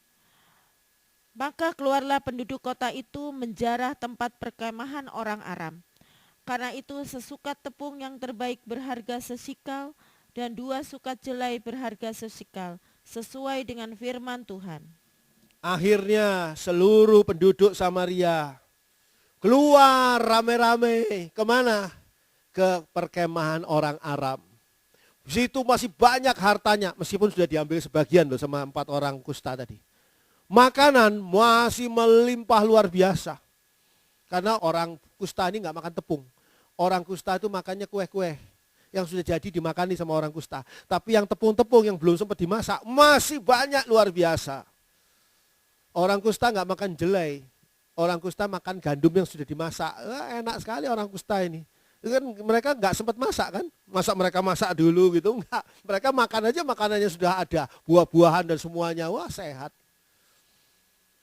Maka keluarlah penduduk kota itu menjarah tempat perkemahan orang Aram. Karena itu sesukat tepung yang terbaik berharga sesikal dan 2 sukat jelai berharga sesikal, sesuai dengan firman Tuhan. Akhirnya seluruh penduduk Samaria keluar rame-rame. Kemana? Ke perkemahan orang Aram. Di situ masih banyak hartanya, meskipun sudah diambil sebagian loh sama 4 orang kusta tadi. Makanan masih melimpah luar biasa. Karena orang kusta ini nggak makan tepung. Orang kusta itu makannya kue-kue yang sudah jadi dimakani sama orang kusta. Tapi yang tepung-tepung yang belum sempat dimasak masih banyak luar biasa. Orang kusta nggak makan jelai, orang kusta makan gandum yang sudah dimasak. Enak sekali orang kusta ini. Kan mereka nggak sempat masak kan? Masa mereka masak dulu gitu? Enggak. Mereka makan aja makanannya sudah ada, buah-buahan dan semuanya. Wah sehat.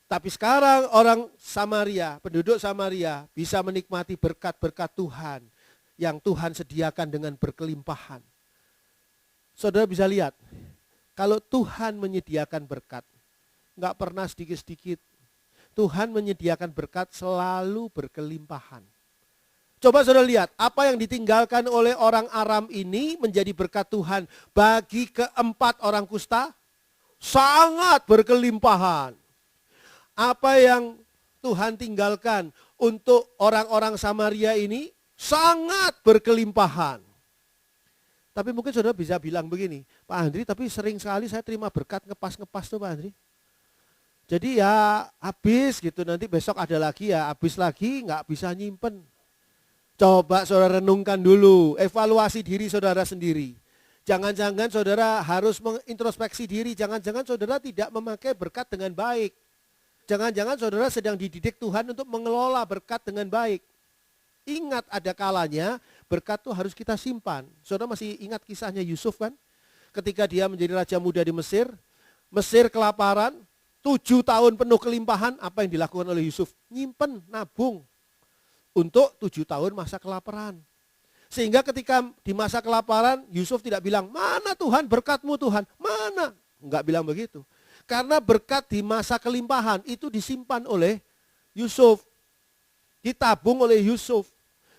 Tapi sekarang orang Samaria, penduduk Samaria bisa menikmati berkat-berkat Tuhan yang Tuhan sediakan dengan berkelimpahan. Saudara bisa lihat, kalau Tuhan menyediakan berkat, nggak pernah sedikit-sedikit. Tuhan menyediakan berkat selalu berkelimpahan. Coba saudara lihat, apa yang ditinggalkan oleh orang Aram ini menjadi berkat Tuhan bagi keempat orang kusta, sangat berkelimpahan. Apa yang Tuhan tinggalkan untuk orang-orang Samaria ini sangat berkelimpahan. Tapi mungkin saudara bisa bilang begini, Pak Andri, tapi sering sekali saya terima berkat ngepas-ngepas tuh Pak Andri. Jadi ya habis gitu, nanti besok ada lagi ya habis lagi, nggak bisa nyimpen. Coba saudara renungkan dulu, evaluasi diri saudara sendiri. Jangan-jangan saudara harus mengintrospeksi diri, jangan-jangan saudara tidak memakai berkat dengan baik. Jangan-jangan saudara sedang dididik Tuhan untuk mengelola berkat dengan baik. Ingat ada kalanya berkat itu harus kita simpan. Saudara masih ingat kisahnya Yusuf kan? Ketika dia menjadi raja muda di Mesir, Mesir kelaparan, 7 tahun penuh kelimpahan, apa yang dilakukan oleh Yusuf? Nyimpen, nabung. Untuk 7 tahun masa kelaparan. Sehingga ketika di masa kelaparan, Yusuf tidak bilang, mana Tuhan berkatmu Tuhan, mana? Enggak bilang begitu. Karena berkat di masa kelimpahan itu disimpan oleh Yusuf. Ditabung oleh Yusuf.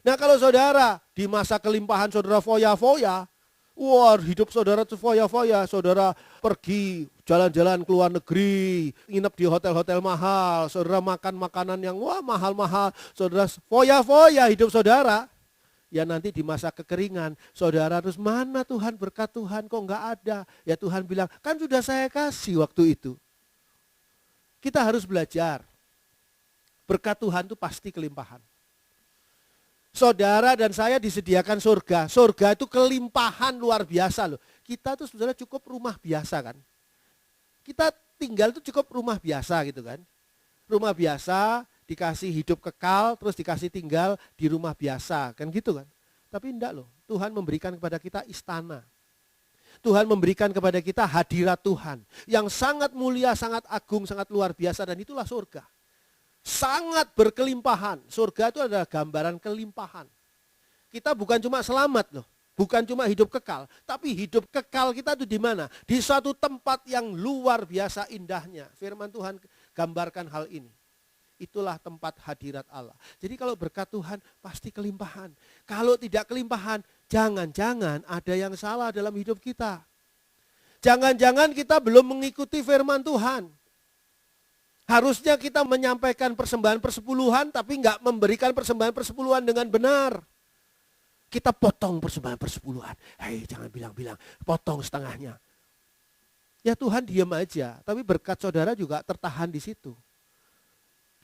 Nah kalau saudara di masa kelimpahan saudara foya-foya, wah hidup saudara itu foya-foya, saudara pergi jalan-jalan ke luar negeri, nginep di hotel-hotel mahal, saudara makan makanan yang wah mahal-mahal, saudara foya-foya hidup saudara. Ya nanti di masa kekeringan, saudara terus mana Tuhan berkat Tuhan kok enggak ada. Ya Tuhan bilang, kan sudah saya kasih waktu itu. Kita harus belajar, berkat Tuhan itu pasti kelimpahan. Saudara dan saya disediakan surga. Surga itu kelimpahan luar biasa loh. Kita tuh sebenarnya cukup rumah biasa kan. Kita tinggal tuh cukup rumah biasa gitu kan. Rumah biasa, dikasih hidup kekal, terus dikasih tinggal di rumah biasa. Kan gitu kan. Tapi enggak loh. Tuhan memberikan kepada kita istana. Tuhan memberikan kepada kita hadirat Tuhan. Yang sangat mulia, sangat agung, sangat luar biasa. Dan itulah surga. Sangat berkelimpahan. Surga itu adalah gambaran kelimpahan. Kita bukan cuma selamat loh. Bukan cuma hidup kekal. Tapi hidup kekal kita itu di mana? Di suatu tempat yang luar biasa indahnya. Firman Tuhan gambarkan hal ini. Itulah tempat hadirat Allah. Jadi kalau berkat Tuhan pasti kelimpahan. Kalau tidak kelimpahan, jangan-jangan ada yang salah dalam hidup kita. Jangan-jangan kita belum mengikuti firman Tuhan. Harusnya kita menyampaikan persembahan persepuluhan tapi enggak memberikan persembahan persepuluhan dengan benar. Kita potong persembahan persepuluhan. Hei jangan bilang-bilang, potong setengahnya. Ya Tuhan diam aja, tapi berkat saudara juga tertahan di situ.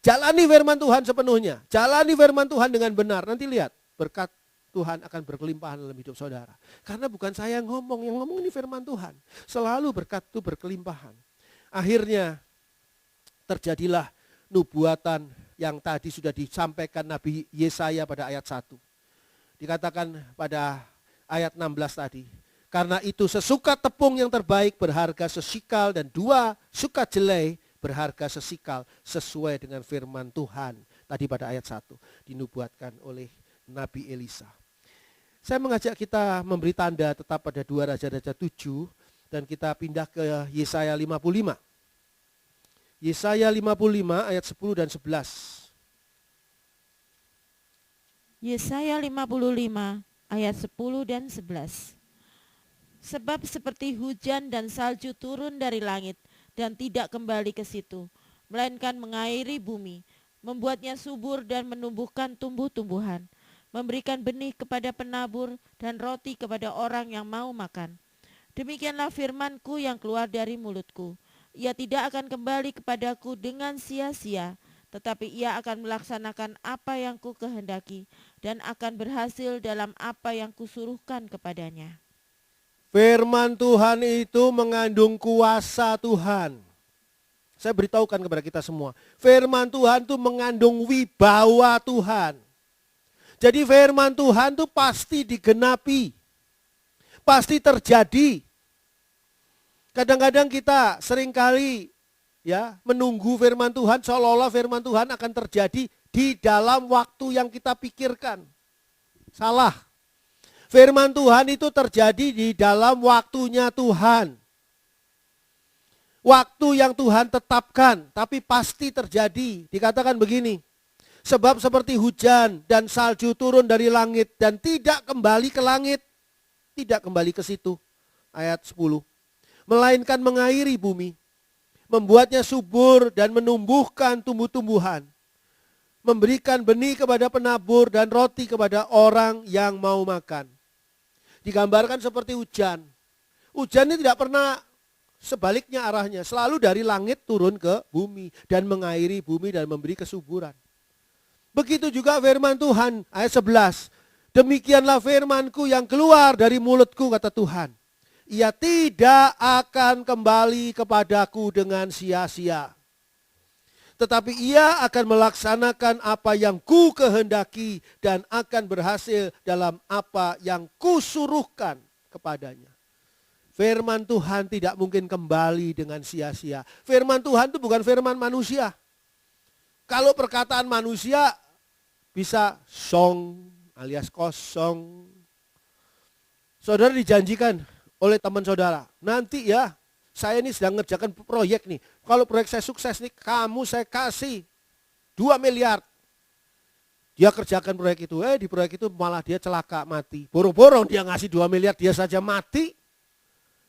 Jalani firman Tuhan sepenuhnya. Jalani firman Tuhan dengan benar. Nanti lihat, berkat Tuhan akan berkelimpahan dalam hidup saudara. Karena bukan saya yang ngomong ini firman Tuhan. Selalu berkat itu berkelimpahan. Akhirnya terjadilah nubuatan yang tadi sudah disampaikan Nabi Yesaya pada ayat 1. Dikatakan pada ayat 16 tadi. Karena itu sesukat tepung yang terbaik berharga sesikal dan 2 sukat jelai berharga sesikal sesuai dengan firman Tuhan. Tadi pada ayat 1 dinubuatkan oleh Nabi Elisa. Saya mengajak kita memberi tanda tetap pada 2 Raja-Raja 7 dan kita pindah ke Yesaya 55. Yesaya 55 ayat 10 dan 11. Yesaya 55 ayat 10 dan 11. Sebab seperti hujan dan salju turun dari langit dan tidak kembali ke situ, melainkan mengairi bumi, membuatnya subur dan menumbuhkan tumbuh-tumbuhan, memberikan benih kepada penabur dan roti kepada orang yang mau makan. Demikianlah firman-Ku yang keluar dari mulutku. Ia tidak akan kembali kepadaku dengan sia-sia, tetapi ia akan melaksanakan apa yang ku kehendaki dan akan berhasil dalam apa yang kusuruhkan kepadanya. Firman Tuhan itu mengandung kuasa Tuhan. Saya beritahukan kepada kita semua. Firman Tuhan itu mengandung wibawa Tuhan. Jadi firman Tuhan itu pasti digenapi. Pasti terjadi. Kadang-kadang kita seringkali ya menunggu firman Tuhan seolah-olah firman Tuhan akan terjadi di dalam waktu yang kita pikirkan. Salah. Firman Tuhan itu terjadi di dalam waktunya Tuhan. Waktu yang Tuhan tetapkan, tapi pasti terjadi. Dikatakan begini, sebab seperti hujan dan salju turun dari langit dan tidak kembali ke langit, tidak kembali ke situ. Ayat 10. Melainkan mengairi bumi, membuatnya subur dan menumbuhkan tumbuh-tumbuhan, memberikan benih kepada penabur dan roti kepada orang yang mau makan. Digambarkan seperti hujan. Hujan ini tidak pernah sebaliknya arahnya, selalu dari langit turun ke bumi dan mengairi bumi dan memberi kesuburan. Begitu juga firman Tuhan, ayat 11. Demikianlah firmanku yang keluar dari mulutku, kata Tuhan. Ia tidak akan kembali kepadaku dengan sia-sia, tetapi ia akan melaksanakan apa yang ku kehendaki dan akan berhasil dalam apa yang kusuruhkan kepadanya. Firman Tuhan tidak mungkin kembali dengan sia-sia. Firman Tuhan itu bukan firman manusia. Kalau perkataan manusia bisa song alias kosong. Saudara dijanjikan oleh teman saudara, nanti ya saya ini sedang ngerjakan proyek nih. Kalau proyek saya sukses nih, kamu saya kasih 2 miliar. Dia kerjakan proyek itu, di proyek itu malah dia celaka mati. Borong-borong dia ngasih 2 miliar, dia saja mati.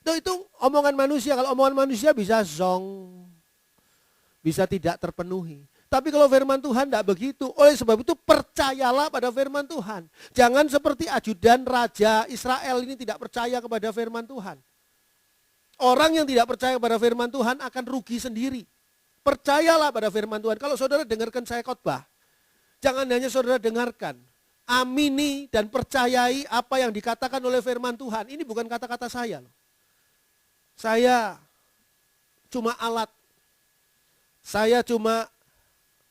Nah, itu omongan manusia. Kalau omongan manusia bisa zong, bisa tidak terpenuhi. Tapi kalau firman Tuhan tidak begitu. Oleh sebab itu percayalah pada firman Tuhan. Jangan seperti ajudan raja Israel ini tidak percaya kepada firman Tuhan. Orang yang tidak percaya kepada firman Tuhan akan rugi sendiri. Percayalah pada firman Tuhan. Kalau saudara dengarkan saya khotbah, jangan hanya saudara dengarkan, amini dan percayai apa yang dikatakan oleh firman Tuhan. Ini bukan kata-kata saya loh. Saya cuma alat. Saya cuma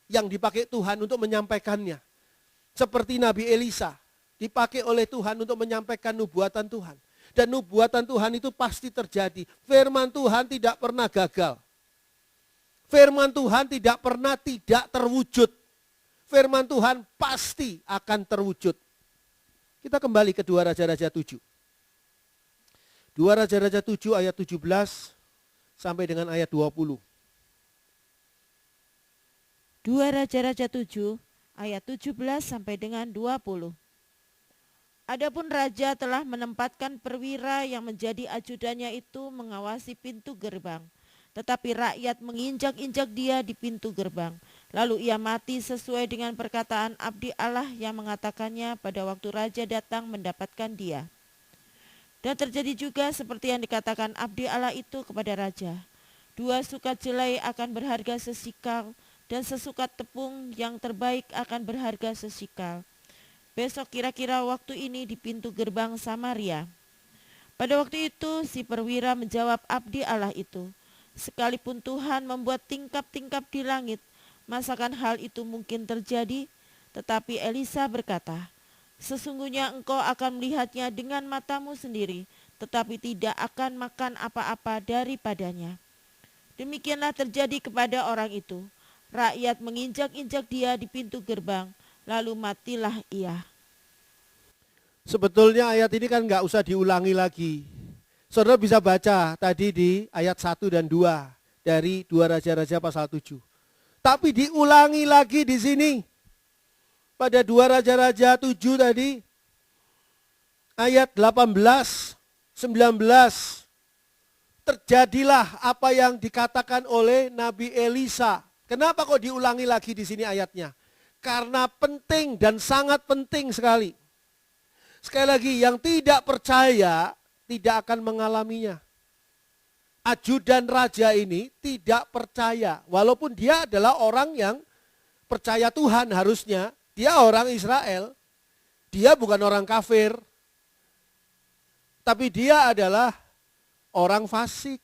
yang dipakai Tuhan untuk menyampaikannya. Seperti Nabi Elisa dipakai oleh Tuhan untuk menyampaikan nubuatan Tuhan. Dan nubuatan Tuhan itu pasti terjadi. Firman Tuhan tidak pernah gagal. Firman Tuhan tidak pernah tidak terwujud. Firman Tuhan pasti akan terwujud. Kita kembali ke 2 Raja-Raja 7. 2 Raja-Raja 7 ayat 17 sampai dengan ayat 20. 2 Raja-Raja 7 ayat 17 sampai dengan 20. Adapun raja telah menempatkan perwira yang menjadi ajudannya itu mengawasi pintu gerbang. Tetapi rakyat menginjak-injak dia di pintu gerbang. Lalu ia mati sesuai dengan perkataan abdi Allah yang mengatakannya pada waktu raja datang mendapatkan dia. Dan terjadi juga seperti yang dikatakan abdi Allah itu kepada raja. 2 sukat jelai akan berharga sesikal, dan sesukat tepung yang terbaik akan berharga sesikal. Besok kira-kira waktu ini di pintu gerbang Samaria. Pada waktu itu si perwira menjawab abdi Allah itu, sekalipun Tuhan membuat tingkap-tingkap di langit, masakan hal itu mungkin terjadi? Tetapi Elisa berkata, sesungguhnya engkau akan melihatnya dengan matamu sendiri, tetapi tidak akan makan apa-apa daripadanya. Demikianlah terjadi kepada orang itu. Rakyat menginjak-injak dia di pintu gerbang, lalu matilah ia. Sebetulnya ayat ini kan nggak usah diulangi lagi. Saudara bisa baca tadi di ayat 1 dan 2 dari 2 Raja-Raja pasal 7. Tapi diulangi lagi di sini. Pada 2 Raja-Raja 7 tadi, ayat 18, 19, terjadilah apa yang dikatakan oleh Nabi Elisa. Kenapa kok diulangi lagi di sini ayatnya? Karena penting dan sangat penting sekali. Sekali lagi, yang tidak percaya tidak akan mengalaminya. Ajudan raja ini tidak percaya, walaupun dia adalah orang yang percaya Tuhan harusnya. Dia orang Israel, dia bukan orang kafir, tapi dia adalah orang fasik.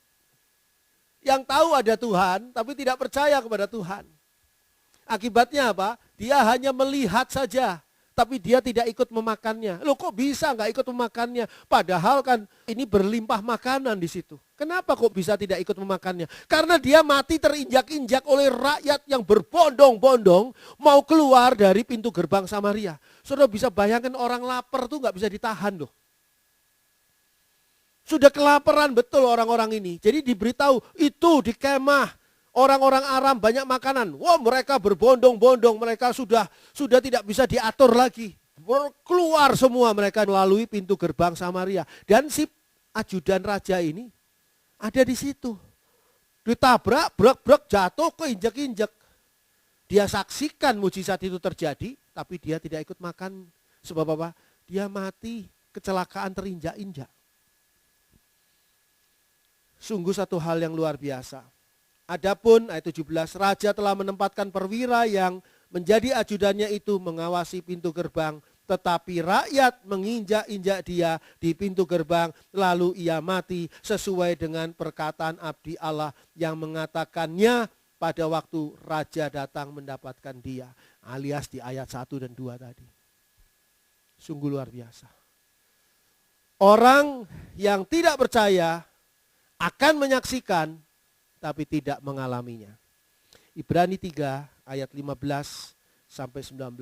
Yang tahu ada Tuhan, tapi tidak percaya kepada Tuhan. Akibatnya apa? Dia hanya melihat saja, tapi dia tidak ikut memakannya. Loh, kok bisa nggak ikut memakannya? Padahal kan ini berlimpah makanan di situ. Kenapa kok bisa tidak ikut memakannya? Karena dia mati terinjak-injak oleh rakyat yang berbondong-bondong mau keluar dari pintu gerbang Samaria. Saudara bisa bayangkan orang lapar tuh nggak bisa ditahan loh. Sudah kelaparan betul orang-orang ini. Jadi diberitahu itu di kemah orang-orang Aram banyak makanan. Wah, mereka berbondong-bondong, mereka sudah tidak bisa diatur lagi. Keluar semua mereka melalui pintu gerbang Samaria. Dan si ajudan raja ini ada di situ. Ditabrak, brek-brek, jatuh, keinjek-injek. Dia saksikan mujizat itu terjadi, tapi dia tidak ikut makan. Sebab apa? Dia mati, kecelakaan terinjak-injak. Sungguh satu hal yang luar biasa. Adapun ayat 17, raja telah menempatkan perwira yang menjadi ajudannya itu mengawasi pintu gerbang. Tetapi rakyat menginjak-injak dia di pintu gerbang, lalu ia mati sesuai dengan perkataan abdi Allah yang mengatakannya pada waktu raja datang mendapatkan dia. Alias di ayat 1 dan 2 tadi. Sungguh luar biasa. Orang yang tidak percaya akan menyaksikan tapi tidak mengalaminya. Ibrani 3 ayat 15 sampai 19.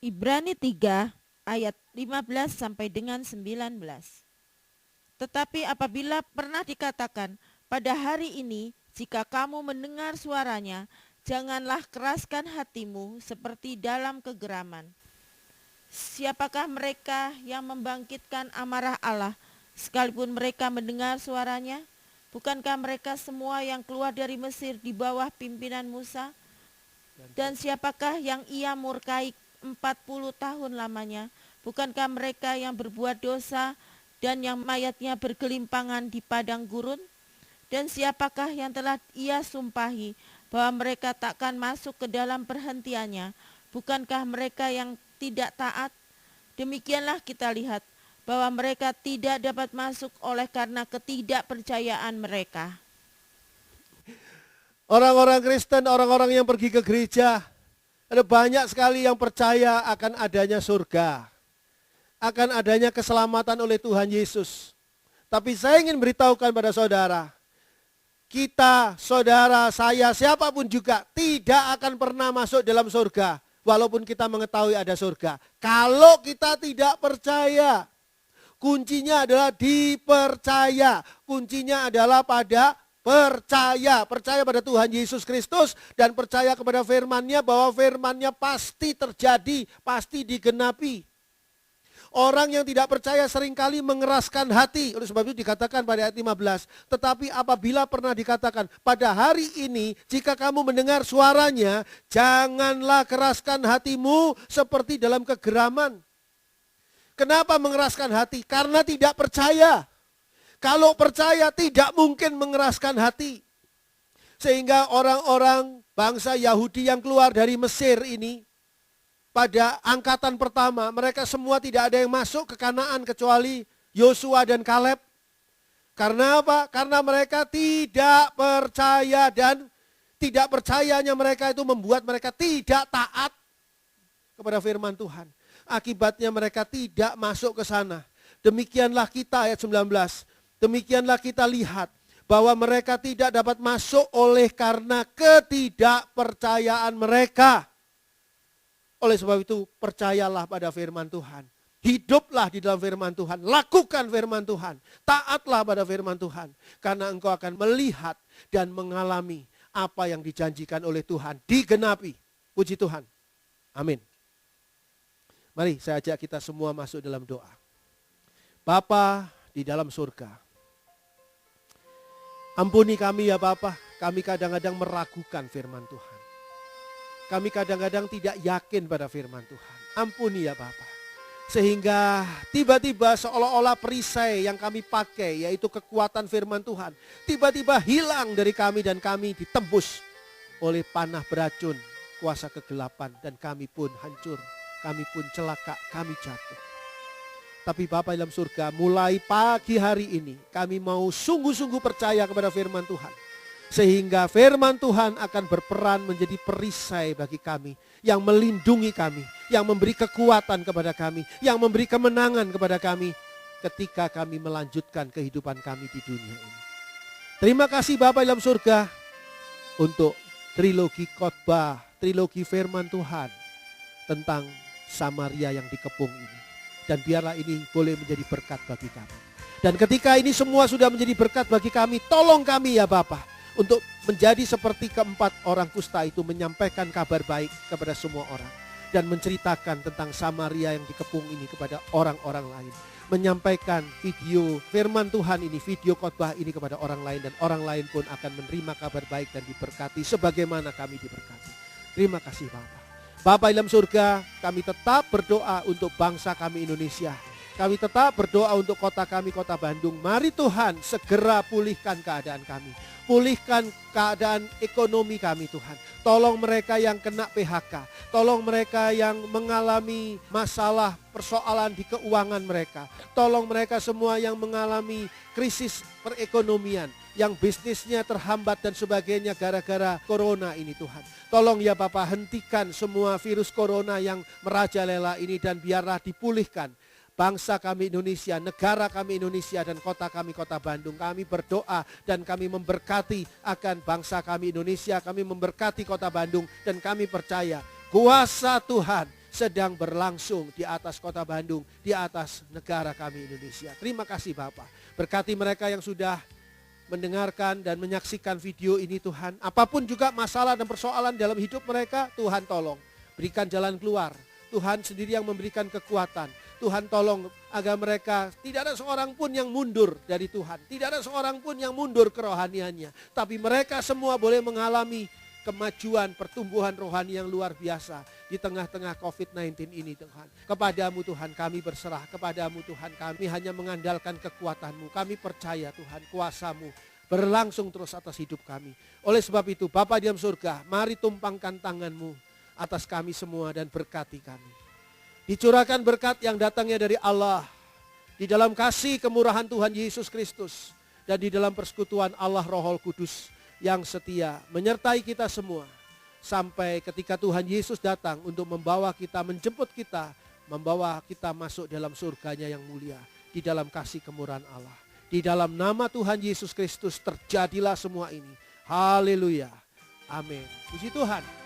Ibrani 3 ayat 15 sampai dengan 19. Tetapi apabila pernah dikatakan, pada hari ini jika kamu mendengar suaranya, janganlah keraskan hatimu seperti dalam kegeraman. Siapakah mereka yang membangkitkan amarah Allah sekalipun mereka mendengar suaranya? Bukankah mereka semua yang keluar dari Mesir di bawah pimpinan Musa? Dan siapakah yang ia murkai 40 tahun lamanya? Bukankah mereka yang berbuat dosa dan yang mayatnya bergelimpangan di padang gurun? Dan siapakah yang telah ia sumpahi bahwa mereka takkan masuk ke dalam perhentiannya? Bukankah mereka yang tidak taat? Demikianlah kita lihat bahwa mereka tidak dapat masuk oleh karena ketidakpercayaan mereka. Orang-orang Kristen, orang-orang yang pergi ke gereja, ada banyak sekali yang percaya akan adanya surga, akan adanya keselamatan oleh Tuhan Yesus. Tapi saya ingin beritahukan pada saudara, kita, saudara, saya, siapapun juga tidak akan pernah masuk dalam surga. Walaupun kita mengetahui ada surga. Kalau kita tidak percaya, kuncinya adalah dipercaya. Kuncinya adalah pada percaya. Percaya pada Tuhan Yesus Kristus dan percaya kepada firman-Nya bahwa firman-Nya pasti terjadi, pasti digenapi. Orang yang tidak percaya seringkali mengeraskan hati. Oleh sebab itu dikatakan pada ayat 15. Tetapi apabila pernah dikatakan, pada hari ini jika kamu mendengar suaranya, janganlah keraskan hatimu seperti dalam kegeraman. Kenapa mengeraskan hati? Karena tidak percaya. Kalau percaya tidak mungkin mengeraskan hati. Sehingga orang-orang bangsa Yahudi yang keluar dari Mesir ini, pada angkatan pertama, mereka semua tidak ada yang masuk ke Kanaan kecuali Yosua dan Kaleb. Karena apa? Karena mereka tidak percaya dan tidak percayanya mereka itu membuat mereka tidak taat kepada firman Tuhan. Akibatnya mereka tidak masuk ke sana. Demikianlah kita ayat 19. Demikianlah kita lihat bahwa mereka tidak dapat masuk oleh karena ketidakpercayaan mereka. Oleh sebab itu percayalah pada firman Tuhan. Hiduplah di dalam firman Tuhan. Lakukan firman Tuhan. Taatlah pada firman Tuhan. Karena engkau akan melihat dan mengalami apa yang dijanjikan oleh Tuhan. Digenapi. Puji Tuhan. Amin. Mari saya ajak kita semua masuk dalam doa. Bapa di dalam surga. Ampuni kami ya Bapa. Kami kadang-kadang meragukan firman Tuhan. Kami kadang-kadang tidak yakin pada firman Tuhan. Ampuni ya Bapa. Sehingga tiba-tiba seolah-olah perisai yang kami pakai, yaitu kekuatan firman Tuhan, tiba-tiba hilang dari kami dan kami ditembus oleh panah beracun, kuasa kegelapan, dan kami pun hancur, kami pun celaka, kami jatuh. Tapi Bapa dalam surga, mulai pagi hari ini kami mau sungguh-sungguh percaya kepada firman Tuhan. Sehingga firman Tuhan akan berperan menjadi perisai bagi kami. Yang melindungi kami. Yang memberi kekuatan kepada kami. Yang memberi kemenangan kepada kami. Ketika kami melanjutkan kehidupan kami di dunia ini. Terima kasih Bapa dalam surga. Untuk trilogi khotbah. Trilogi firman Tuhan. Tentang Samaria yang dikepung ini. Dan biarlah ini boleh menjadi berkat bagi kami. Dan ketika ini semua sudah menjadi berkat bagi kami, tolong kami ya Bapa, untuk menjadi seperti keempat orang kusta itu, menyampaikan kabar baik kepada semua orang. Dan menceritakan tentang Samaria yang dikepung ini kepada orang-orang lain. Menyampaikan video firman Tuhan ini, video khotbah ini kepada orang lain. Dan orang lain pun akan menerima kabar baik dan diberkati sebagaimana kami diberkati. Terima kasih Bapa. Bapa dalam surga, kami tetap berdoa untuk bangsa kami Indonesia. Kami tetap berdoa untuk kota kami, kota Bandung. Mari Tuhan segera pulihkan keadaan kami. Pulihkan keadaan ekonomi kami Tuhan. Tolong mereka yang kena PHK. Tolong mereka yang mengalami masalah persoalan di keuangan mereka. Tolong mereka semua yang mengalami krisis perekonomian. Yang bisnisnya terhambat dan sebagainya gara-gara corona ini Tuhan. Tolong ya Bapak, hentikan semua virus corona yang merajalela ini dan biarlah dipulihkan bangsa kami Indonesia, negara kami Indonesia dan kota kami, kota Bandung. Kami berdoa dan kami memberkati akan bangsa kami Indonesia, kami memberkati kota Bandung dan kami percaya kuasa Tuhan sedang berlangsung di atas kota Bandung, di atas negara kami Indonesia. Terima kasih Bapak. Berkati mereka yang sudah mendengarkan dan menyaksikan video ini Tuhan. Apapun juga masalah dan persoalan dalam hidup mereka, Tuhan tolong. Berikan jalan keluar. Tuhan sendiri yang memberikan kekuatan. Tuhan tolong agar mereka tidak ada seorang pun yang mundur dari Tuhan. Tidak ada seorang pun yang mundur kerohaniannya. Tapi mereka semua boleh mengalami kemajuan, pertumbuhan rohani yang luar biasa di tengah-tengah COVID-19 ini Tuhan. Kepadamu Tuhan kami berserah, kepadamu Tuhan kami hanya mengandalkan kekuatan-Mu. Kami percaya Tuhan kuasa-Mu berlangsung terus atas hidup kami. Oleh sebab itu Bapa di dalam surga, mari tumpangkan tangan-Mu atas kami semua dan berkati kami. Dicurahkan berkat yang datangnya dari Allah di dalam kasih kemurahan Tuhan Yesus Kristus dan di dalam persekutuan Allah Roh Kudus yang setia menyertai kita semua sampai ketika Tuhan Yesus datang untuk membawa kita, menjemput kita, membawa kita masuk dalam surganya yang mulia di dalam kasih kemurahan Allah. Di dalam nama Tuhan Yesus Kristus terjadilah semua ini. Haleluya. Amin. Puji Tuhan.